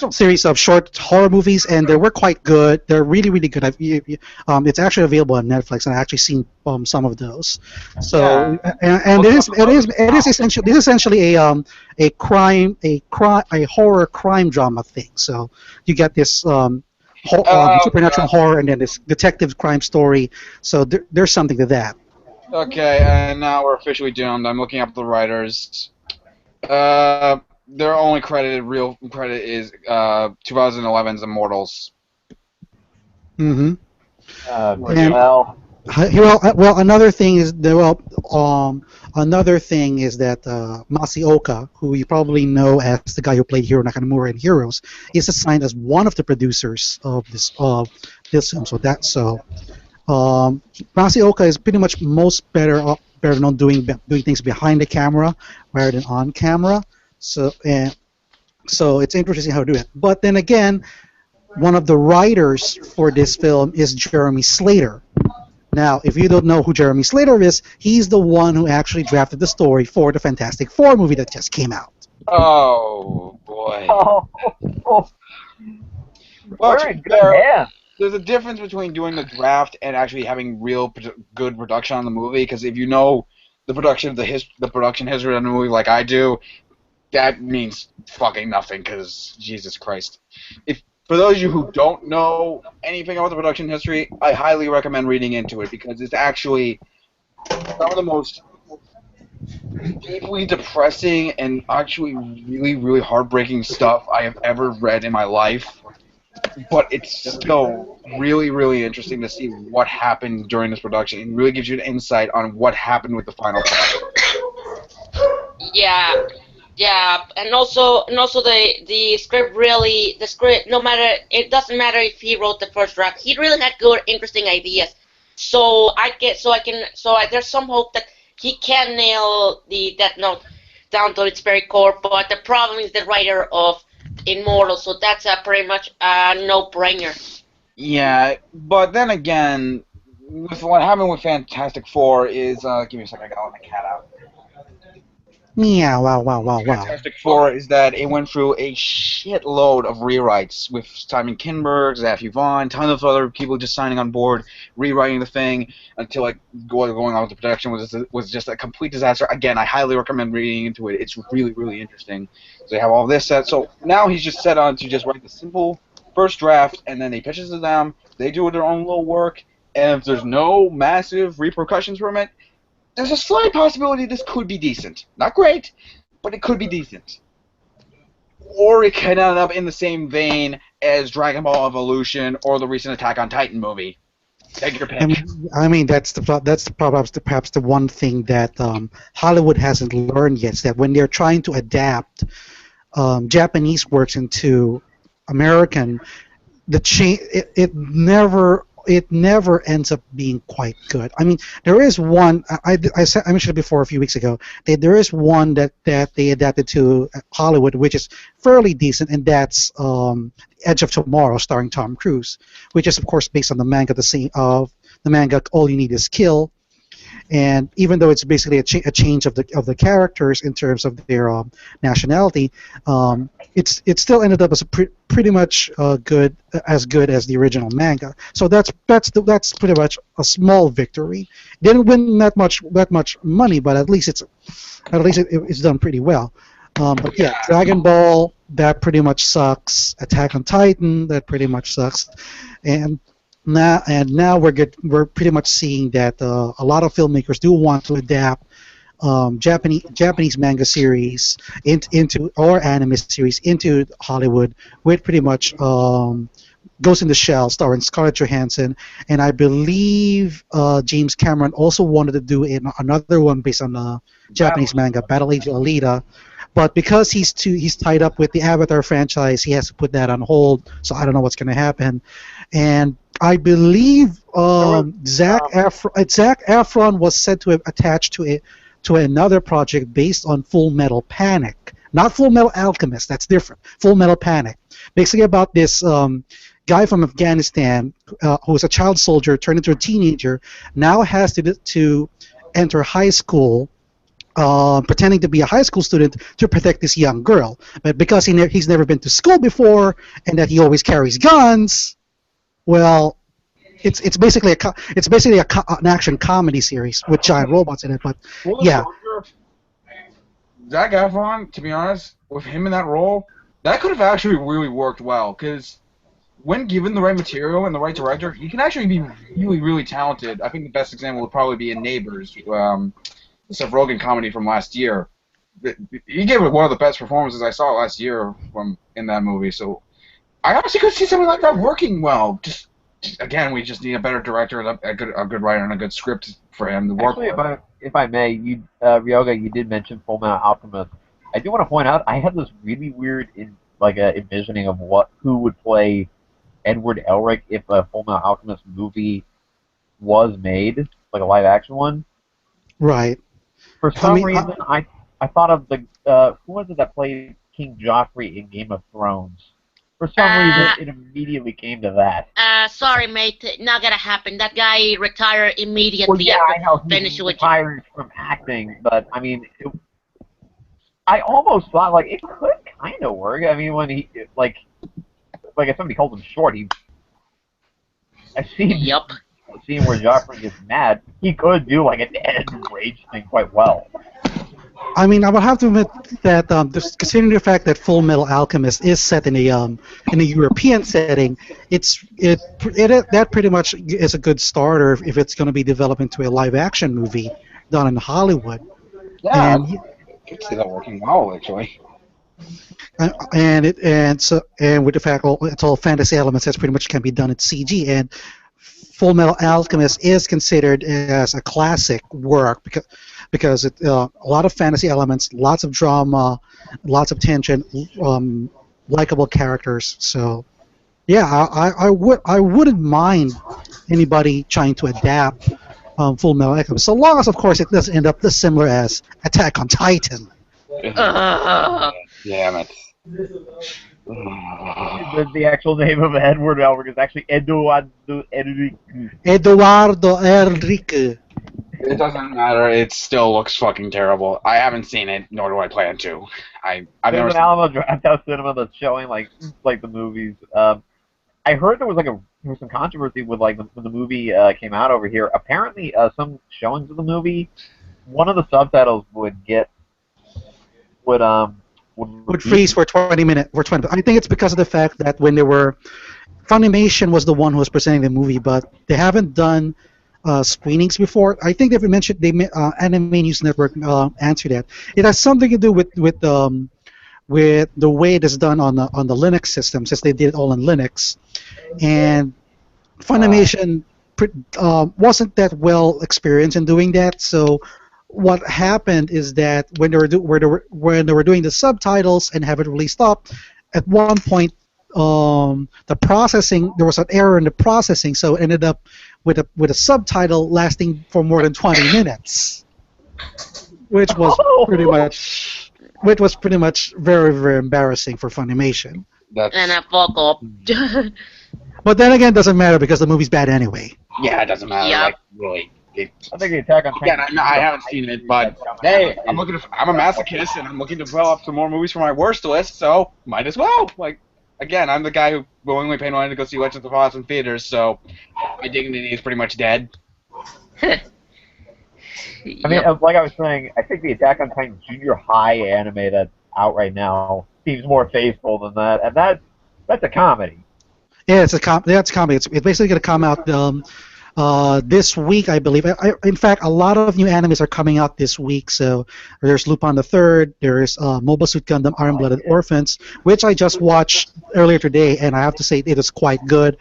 Guest. He's a- short horror movies, and they were quite good. They're really really good. It's actually available on Netflix, and I actually seen some of those. So Yeah. and it is essentially a horror crime drama thing. So you get this supernatural Okay. horror, and then this detective crime story. So there's something to that. Okay, and now we're officially doomed. I'm looking up the writers. Their only real credit is 2011's Immortals. Hmm. And Well, Another thing is that Masioka, who you probably know as the guy who played Hiro Nakamura in Heroes, is assigned as one of the producers of this film. Masioka is pretty much most better known doing things behind the camera rather than on camera. So it's interesting how to do it. But then again, one of the writers for this film is Jeremy Slater. Now, if you don't know who Jeremy Slater is, he's the one who actually drafted the story for the Fantastic Four movie that just came out. Oh boy. oh, Well, we're to in be good fair, hands. there's a difference between doing the draft and actually having real good production on the movie. Because if you know the production history on the movie like I do, that means fucking nothing. Because Jesus Christ, if for those of you who don't know anything about the production history, I highly recommend reading into it because it's actually some of the most deeply depressing and actually really, really heartbreaking stuff I have ever read in my life. But it's still really, really interesting to see what happened during this production. It really gives you an insight on what happened with the final product. Yeah, yeah, and also the script, no matter, it doesn't matter if he wrote the first draft, he really had good interesting ideas. There's some hope that he can nail the Death Note down to its very core. But the problem is the writer of Immortal, so that's a pretty much a no-brainer. Yeah, but then again, with what happened with Fantastic Four is, give me a second, I gotta let my cat out. Yeah, wow, wow, wow, wow. Fantastic Four is that it went through a shitload of rewrites with Simon Kinberg, Zaf Yvonne, tons of other people just signing on board, rewriting the thing until like going on with the production was just a complete disaster. Again, I highly recommend reading into it. It's really really interesting. So they have all this set. So now he's just set on to just write the simple first draft, and then he pitches it to them. They do their own little work, and if there's no massive repercussions from it, there's a slight possibility this could be decent. Not great, but it could be decent. Or it could end up in the same vein as Dragon Ball Evolution or the recent Attack on Titan movie. Take your I pick. mean perhaps the one thing that Hollywood hasn't learned yet is that when they're trying to adapt Japanese works into American, it never ends up being quite good. I mean, there is one I mentioned it before a few weeks ago. There is one that they adapted to Hollywood, which is fairly decent, and that's Edge of Tomorrow, starring Tom Cruise, which is of course based on the manga the manga All You Need Is Kill. And even though it's basically a change of the characters in terms of their nationality, it still ended up as pretty much good as the original manga. So that's pretty much a small victory. Didn't win that much money, but at least it's done pretty well. But yeah, Dragon Ball, that pretty much sucks. Attack on Titan, that pretty much sucks. And now we're pretty much seeing that a lot of filmmakers do want to adapt Japanese manga series into or anime series into Hollywood with pretty much Ghost in the Shell starring Scarlett Johansson, and I believe James Cameron also wanted to do another one based on Japanese manga, Battle Age Alita, but because he's tied up with the Avatar franchise, he has to put that on hold. So I don't know what's going to happen, and I believe Zac Efron was said to have attached to another project based on Full Metal Panic, not Full Metal Alchemist. That's different. Full Metal Panic, basically about this guy from Afghanistan who is a child soldier turned into a teenager, now has to enter high school, pretending to be a high school student to protect this young girl. But because he's never been to school before and that he always carries guns, well, it's basically an action comedy series with giant robots in it. But yeah, Zac Efron, to be honest, with him in that role, that could have actually really worked well, because when given the right material and the right director, he can actually be really, really talented. I think the best example would probably be in Neighbors, the Seth Rogen comedy from last year. He gave it one of the best performances I saw last year in that movie, so I honestly could see something like that working well. Just again, we just need a better director, and a good writer, and a good script for him to work Actually, with. if I may, Ryoga, you did mention Full Metal Alchemist. I do want to point out I had this really weird envisioning of who would play Edward Elric if a Full Metal Alchemist movie was made, like a live action one. right. For some reason, I thought of the who was it that played King Joffrey in Game of Thrones? For some reason, it immediately came to that. Sorry, mate, not gonna happen. That guy retired Well, immediately yeah, I know after he's finishing with. retired from acting, but I mean, I almost thought like it could kind of work. I mean, when he like if somebody called him short, I've seen Yup. a scene where Joffrey gets mad. He could do like an Ed rage thing quite well. I mean, I would have to admit that considering the fact that Full Metal Alchemist is set in a European setting, that pretty much is a good starter if it's going to be developed into a live action movie done in Hollywood. Yeah, And I could see that working well, actually. and with the fact it's all fantasy elements, that's pretty much can be done in CG. And Full Metal Alchemist is considered as a classic work because a lot of fantasy elements, lots of drama, lots of tension, likable characters. So yeah, I wouldn't mind anybody trying to adapt Full Metal Alchemist, so long as of course it doesn't end up as similar as Attack on Titan. Damn it. The actual name of Edward Elric is actually Eduardo Enrique. Eduardo Enrique. It doesn't matter. It still looks fucking terrible. I haven't seen it, nor do I plan to. I've never There's an Alamo Drafthouse Cinema that's showing like the movies. I heard there was some controversy with when the movie came out over here. Apparently, some showings of the movie, one of the subtitles would freeze for 20 minutes. I think it's because of the fact that when they were Funimation was the one who was presenting the movie, but they haven't done screenings before. I think they've mentioned Anime News Network answered that. It has something to do with the way it is done on the Linux system, since they did it all on Linux, and Funimation wasn't that well experienced in doing that. So what happened is that when they were doing the subtitles and have it released up, at one point the processing, there was an error in the processing, so it ended up with a subtitle lasting for more than 20 minutes, which was pretty much very, very embarrassing for Funimation. And I fuck up. But then again, it doesn't matter because the movie's bad anyway. Yeah, it doesn't matter. Yeah. Like, really. I think the Attack on Titan. Again, I haven't seen it, but hey, I'm a masochist, and I'm looking to develop some more movies for my worst list, so might as well. Like, again, I'm the guy who willingly paid money to go see Legends of Oz in theaters, so my dignity is pretty much dead. I mean, like I was saying, I think the Attack on Titan Junior High anime that's out right now seems more faithful than that, and that's a comedy. Yeah, it's a comedy. It's basically going to come out This week, I believe. In fact, a lot of new animes are coming out this week. So there's Lupin the Third, there's Mobile Suit Gundam Iron Blooded Orphans, which I just watched earlier today, and I have to say it is quite good.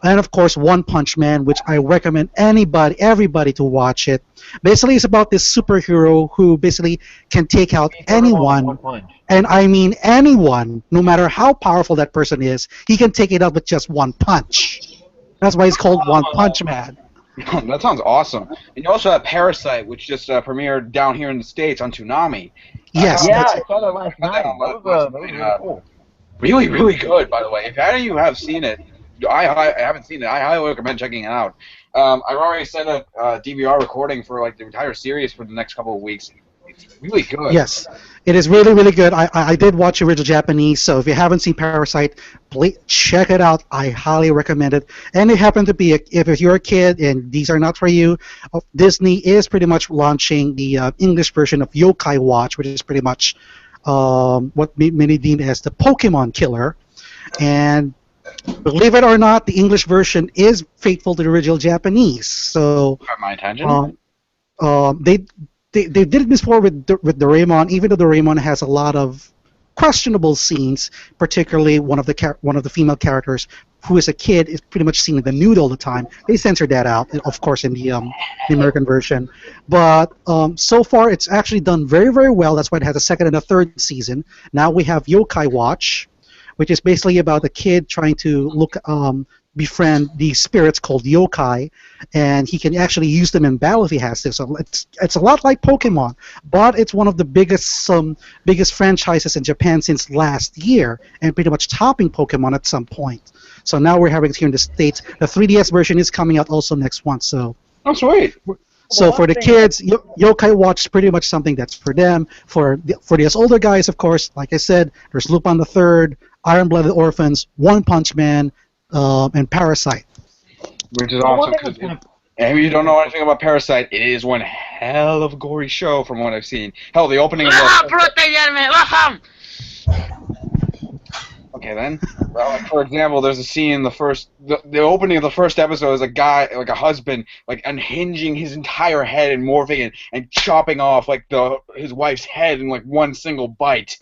And of course, One Punch Man, which I recommend everybody to watch it. Basically, it's about this superhero who basically can take out anyone, One punch. and I mean anyone, no matter how powerful that person is. He can take it out with just one punch. That's why he's called One Punch Man. That sounds awesome. And you also have Parasite, which just premiered down here in the States on Toonami. Yes, Yeah, that's I saw that last night. That was really cool. Really, really good, by the way. If any of you have seen it, I haven't seen it. I highly recommend checking it out. I've already set up DVR recording for like the entire series for the next couple of weeks. It's really good. Yes, it is really, really good. I did watch the original Japanese, so if you haven't seen Parasite, please check it out. I highly recommend it. And it happened to be, if you're a kid and these are not for you, Disney is pretty much launching the English version of Yokai Watch, which is pretty much what many deem as the Pokemon killer. And believe it or not, the English version is faithful to the original Japanese. So Got my attention. They did it before with Doraemon, even though Doraemon has a lot of questionable scenes, particularly one of the female characters who is a kid is pretty much seen in the nude all the time. They censored that out, of course, in the American version. But so far, it's actually done very, very well. That's why it has a second and a third season. Now we have Yokai Watch, which is basically about a kid trying to befriend these spirits called yokai, and he can actually use them in battle if he has to. So it's a lot like Pokemon, but it's one of the biggest franchises in Japan since last year, and pretty much topping Pokemon at some point. So now we're having it here in the States. The 3DS version is coming out also next month. So Oh, sweet. so for the kids, Yokai Watch is pretty much something that's for them. For the older guys, of course, like I said, there's Lupin the Third, Iron Blooded Orphans, One Punch Man, and Parasite. Which is awesome. And if you don't know anything about Parasite, it is one hell of a gory show from what I've seen. Hell, the opening of the... Okay, then. Well, like, for example, there's a scene in the opening of the first episode is a guy, like a husband, like unhinging his entire head and morphing and chopping off like his wife's head in like one single bite.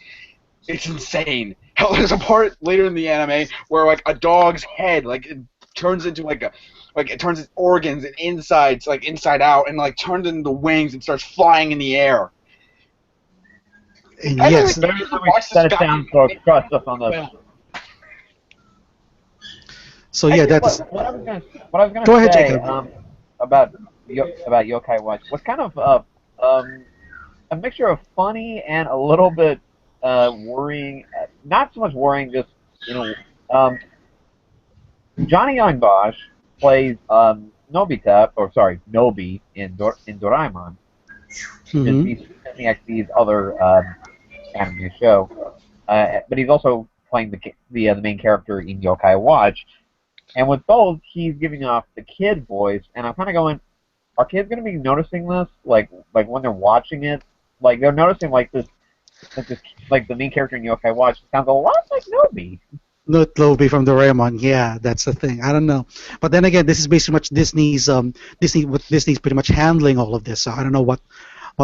It's insane. Hell, there's a part later in the anime where like a dog's head like it turns into it turns its organs and insides like inside out and like turns into wings and starts flying in the air. And yes, Set it down so trust us on this. so yeah, that's. What I was gonna Go ahead, say Jacob. about Yokai Watch was kind of a mixture of funny and a little bit worrying. Not so much worrying, just Johnny Young Bosch plays Nobi in Doraemon. Mhm. Disney XD's other anime show, but he's also playing the main character in Yokai Watch. And with both, he's giving off the kid voice, and I'm kind of going, are kids going to be noticing this? Like when they're watching it, like they're noticing like the main character in Yokai Watch sounds a lot like Nobi. Not Lobi from Doraemon. Yeah, that's the thing. I don't know, but then again, this is basically much Disney's Disney's pretty much handling all of this. So I don't know what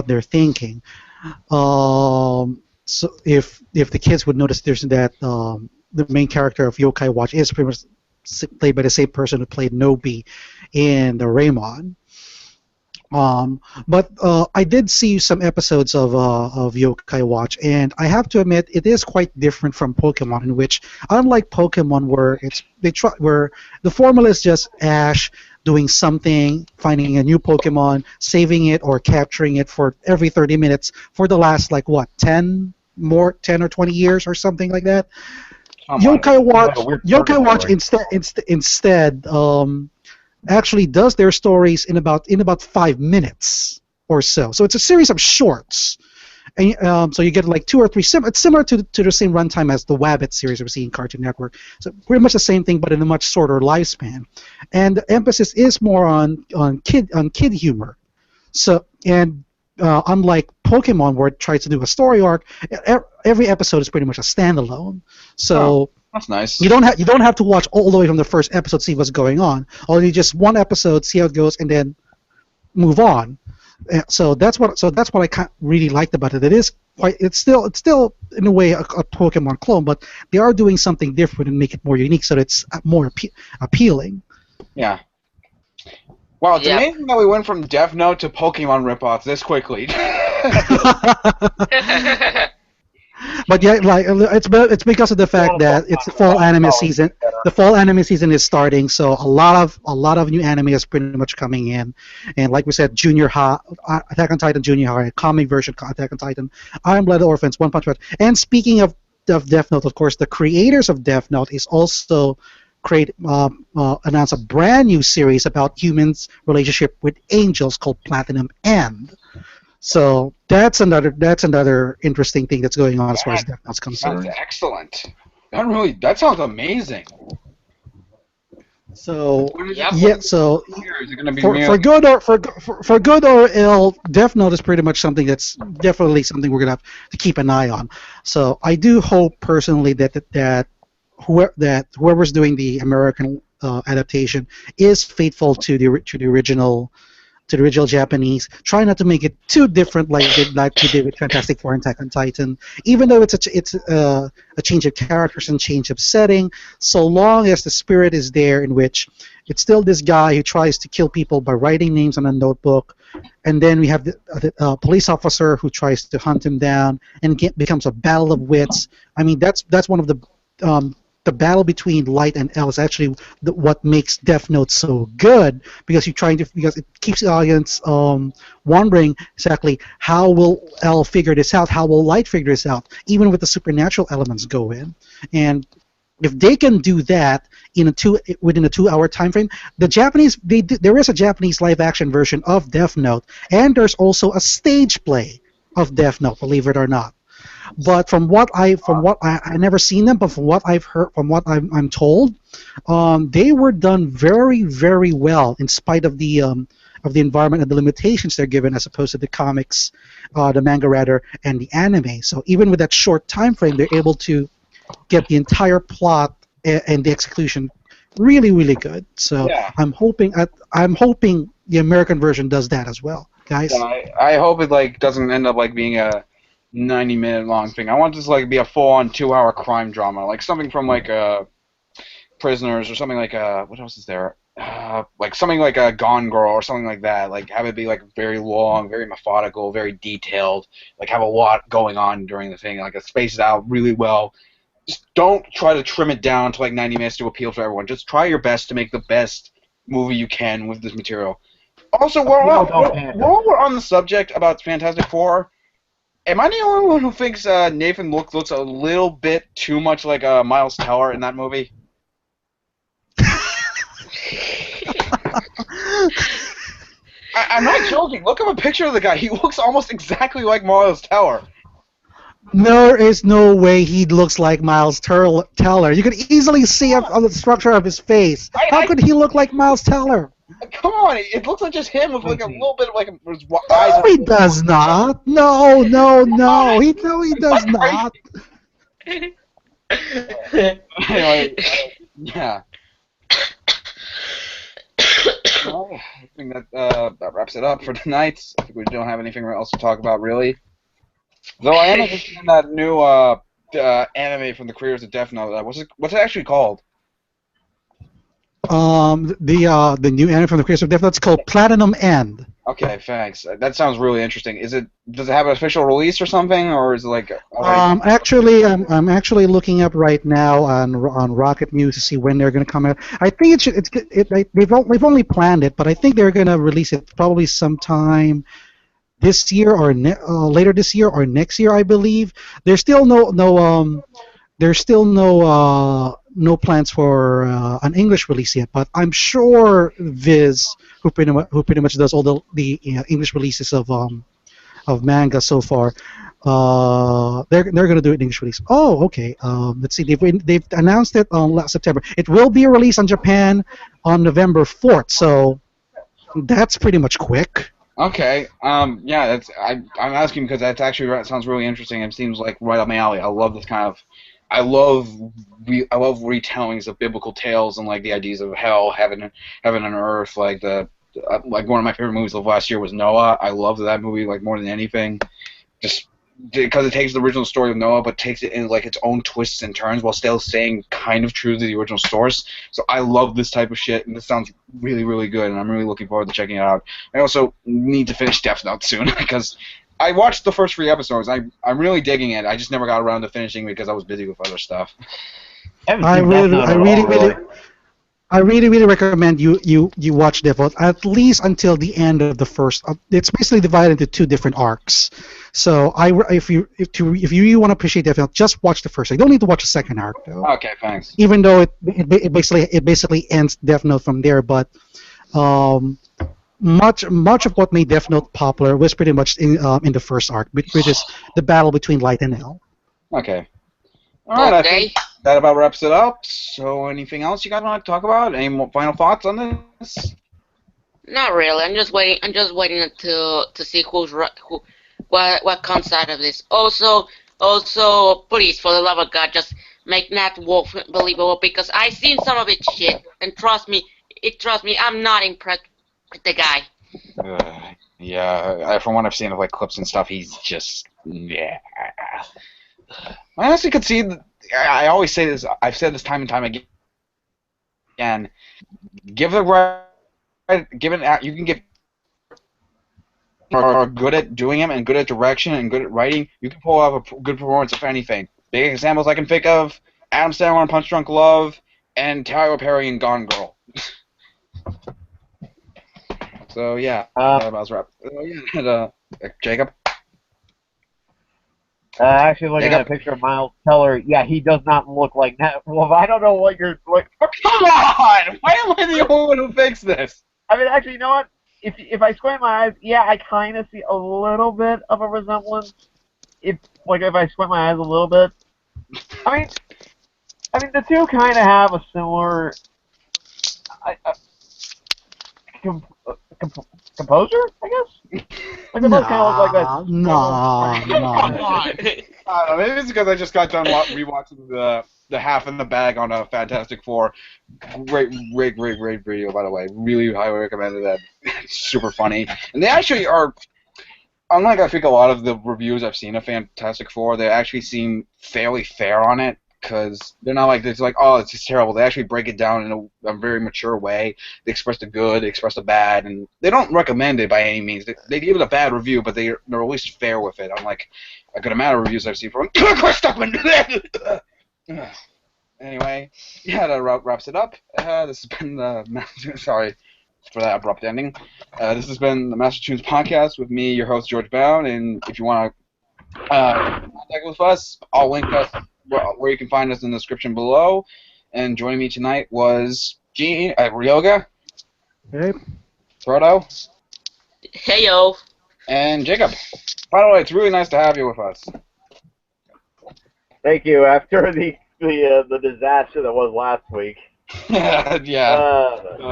they're thinking. So if the kids would notice, there's that the main character of Yokai Watch is pretty much played by the same person who played Nobi in Doraemon. But I did see some episodes of Yokai Watch, and I have to admit it is quite different from Pokemon, in which, unlike Pokemon, where where the formula is just Ash doing something, finding a new Pokemon, saving it or capturing it for every 30 minutes for the last 10 or 20 years or something like that. Yokai Watch instead actually does their stories in about 5 minutes or so. So it's a series of shorts, and so you get 2 or 3. It's similar to the same runtime as the Wabbit series we see in Cartoon Network. So pretty much the same thing, but in a much shorter lifespan. And the emphasis is more on kid humor. So unlike Pokemon, where it tries to do a story arc, every episode is pretty much a standalone. So That's nice. You don't have to watch all the way from the first episode to see what's going on. Only just one episode, see how it goes, and then move on. So that's what I really liked about it. It's still in a way a Pokemon clone, but they are doing something different and make it more unique, so it's more appealing. Yeah. Wow, it's Yep. amazing that we went from Death Note to Pokemon ripoffs this quickly. But yeah, like it's because of the fact that it's the fall anime season. The fall anime season is starting, so a lot of new anime is pretty much coming in, and like we said, Junior High, Attack on Titan Junior High, comic version Attack on Titan, Iron Blooded Orphans, One Punch Man. And speaking of Death Note, of course, the creators of Death Note is also announce a brand new series about humans' relationship with angels called Platinum End. So that's another interesting thing that's going on as far as Death Note's Sounds concerned. excellent. That sounds amazing. So Yep. yeah, so Is it gonna be for good or for good or ill, Death Note is pretty much something that's definitely something we're gonna have to keep an eye on. So I do hope personally that whoever's doing the American adaptation is faithful to the original Japanese. Try not to make it too different like we did with Fantastic Four and Attack on Titan. Even though it's a change of characters and change of setting, so long as the spirit is there, in which it's still this guy who tries to kill people by writing names on a notebook, and then we have the police officer who tries to hunt him down, and it becomes a battle of wits. I mean, that's one of the battle between light and L is actually what makes Death Note so good, because because it keeps the audience wondering exactly how will L figure this out, how will light figure this out, even with the supernatural elements go in. And if they can do that within a 2-hour time frame, there is a Japanese live action version of Death Note, and there's also a stage play of Death Note, believe it or not. But I never seen them, but from what I've heard, from what I'm told, they were done very, very well in spite of the environment and the limitations they're given, as opposed to the comics, the manga rather, and the anime. So even with that short time frame, they're able to get the entire plot and the execution really, really good. So Yeah. I'm hoping the American version does that as well, guys. I hope it doesn't end up being a 90-minute long thing. I want this to be a full-on 2-hour crime drama, like something from Prisoners, or something what else is there? Something like a Gone Girl or something like that. Have it be very long, very methodical, very detailed. Have a lot going on during the thing. It spaces out really well. Just don't try to trim it down to 90 minutes to appeal to everyone. Just try your best to make the best movie you can with this material. Also, while we're on the subject about Fantastic Four, am I the only one who thinks Nathan looks a little bit too much like Miles Teller in that movie? I'm not joking. Look up a picture of the guy. He looks almost exactly like Miles Teller. There is no way he looks like Miles Teller. You could easily see on the structure of his face. How could he look like Miles Teller? Come on, it looks like just him with a little bit of his No, eyes. he does not. No. He does not. Anyway, yeah. Well, I think that wraps it up for tonight. I think we don't have anything else to talk about, really. Though I am interested in that new anime from the creators of Death Note. What's it actually called? The new anime from the creators of Death Note is called Platinum End. Okay, thanks. That sounds really interesting. Does it have an official release or something, or is it already... Actually, I'm actually looking up right now on Rocket News to see when they're going to come out. I think they've only planned it, but I think they're going to release it probably sometime this year or later this year or next year, I believe. There's still no plans for an English release yet, but I'm sure Viz, who pretty much does all the English releases of manga so far, they're going to do an English release. Oh, okay. Let's see. They've announced it on last September. It will be released on Japan on November 4th. So that's pretty much quick. Okay. Yeah. I'm asking because that sounds really interesting. It seems like right up my alley. I love this kind of. I love retellings of biblical tales and like the ideas of hell, heaven and earth. Like like one of my favorite movies of last year was Noah. I loved that movie like more than anything, just because it takes the original story of Noah but takes it in like its own twists and turns while still staying kind of true to the original source. So I love this type of shit, and this sounds really, really good, and I'm really looking forward to checking it out. I also need to finish Death Note soon because I watched the first 3 episodes. I'm really digging it. I just never got around to finishing because I was busy with other stuff. I really, I really, really, I really, really recommend you watch Death Note at least until the end of the first. It's basically divided into 2 different arcs. So if you really want to appreciate Death Note, just watch the first. You don't need to watch the second arc though. Okay, thanks. Even though it basically ends Death Note from there, but um, much of what made Death Note popular was pretty much in the first arc, which is the battle between Light and Hell. Okay. All right, I Okay. think that about wraps it up. So, anything else you guys want to talk about? Any more final thoughts on this? Not really. I'm just waiting. To see what comes out of this. Also, please, for the love of God, just make Nat Wolf believable because I've seen some of it shit, and trust me, I'm not impressed with the guy. Yeah, from what I've seen of like clips and stuff, he's just yeah. I honestly could see. I always say this. I've said this time and time again. Give the right, you can give are good at doing them and good at direction and good at writing. You can pull off a good performance of anything. Big examples I can think of: Adam Sandler in Punch Drunk Love and Tyler Perry in Gone Girl. So yeah, that about wrap. Jacob. Actually, looking Jacob? at a picture of Miles Teller, yeah, he does not look like Nat Wolf. I don't know what you're like. Oh, come on! Why am I the only one who thinks this? I mean, actually, you know what? If I squint my eyes, yeah, I kind of see a little bit of a resemblance. If I squint my eyes a little bit, I mean, the two kind of have a similar composure, I guess. Like they both kind of look like that. No. I don't know, maybe it's because I just got done rewatching the Half in the Bag on a Fantastic Four. Great video, by the way. Really highly recommended that. It's super funny. And they actually are, unlike I think a lot of the reviews I've seen of Fantastic Four, they actually seem fairly fair on it. Because they're not like, it's like, oh, it's just terrible. They actually break it down in a very mature way. They express the good, they express the bad, and they don't recommend it by any means. They give it a bad review, but they're at least fair with it. Unlike a good amount of reviews I've seen from Anyway, yeah, that wraps it up. This has been sorry for that abrupt ending. This has been the Master Toons podcast with me, your host, George Bound, and if you want to contact with us, I'll link us where you can find us in the description below. And joining me tonight was Ryoga, Okay. Frodo, Heyo. and Jacob. By the way, it's really nice to have you with us. Thank you. After the disaster that was last week. Yeah. Yeah.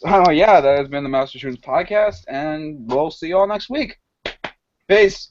Oh, yeah, that has been the Master Toons podcast, and we'll see you all next week. Peace.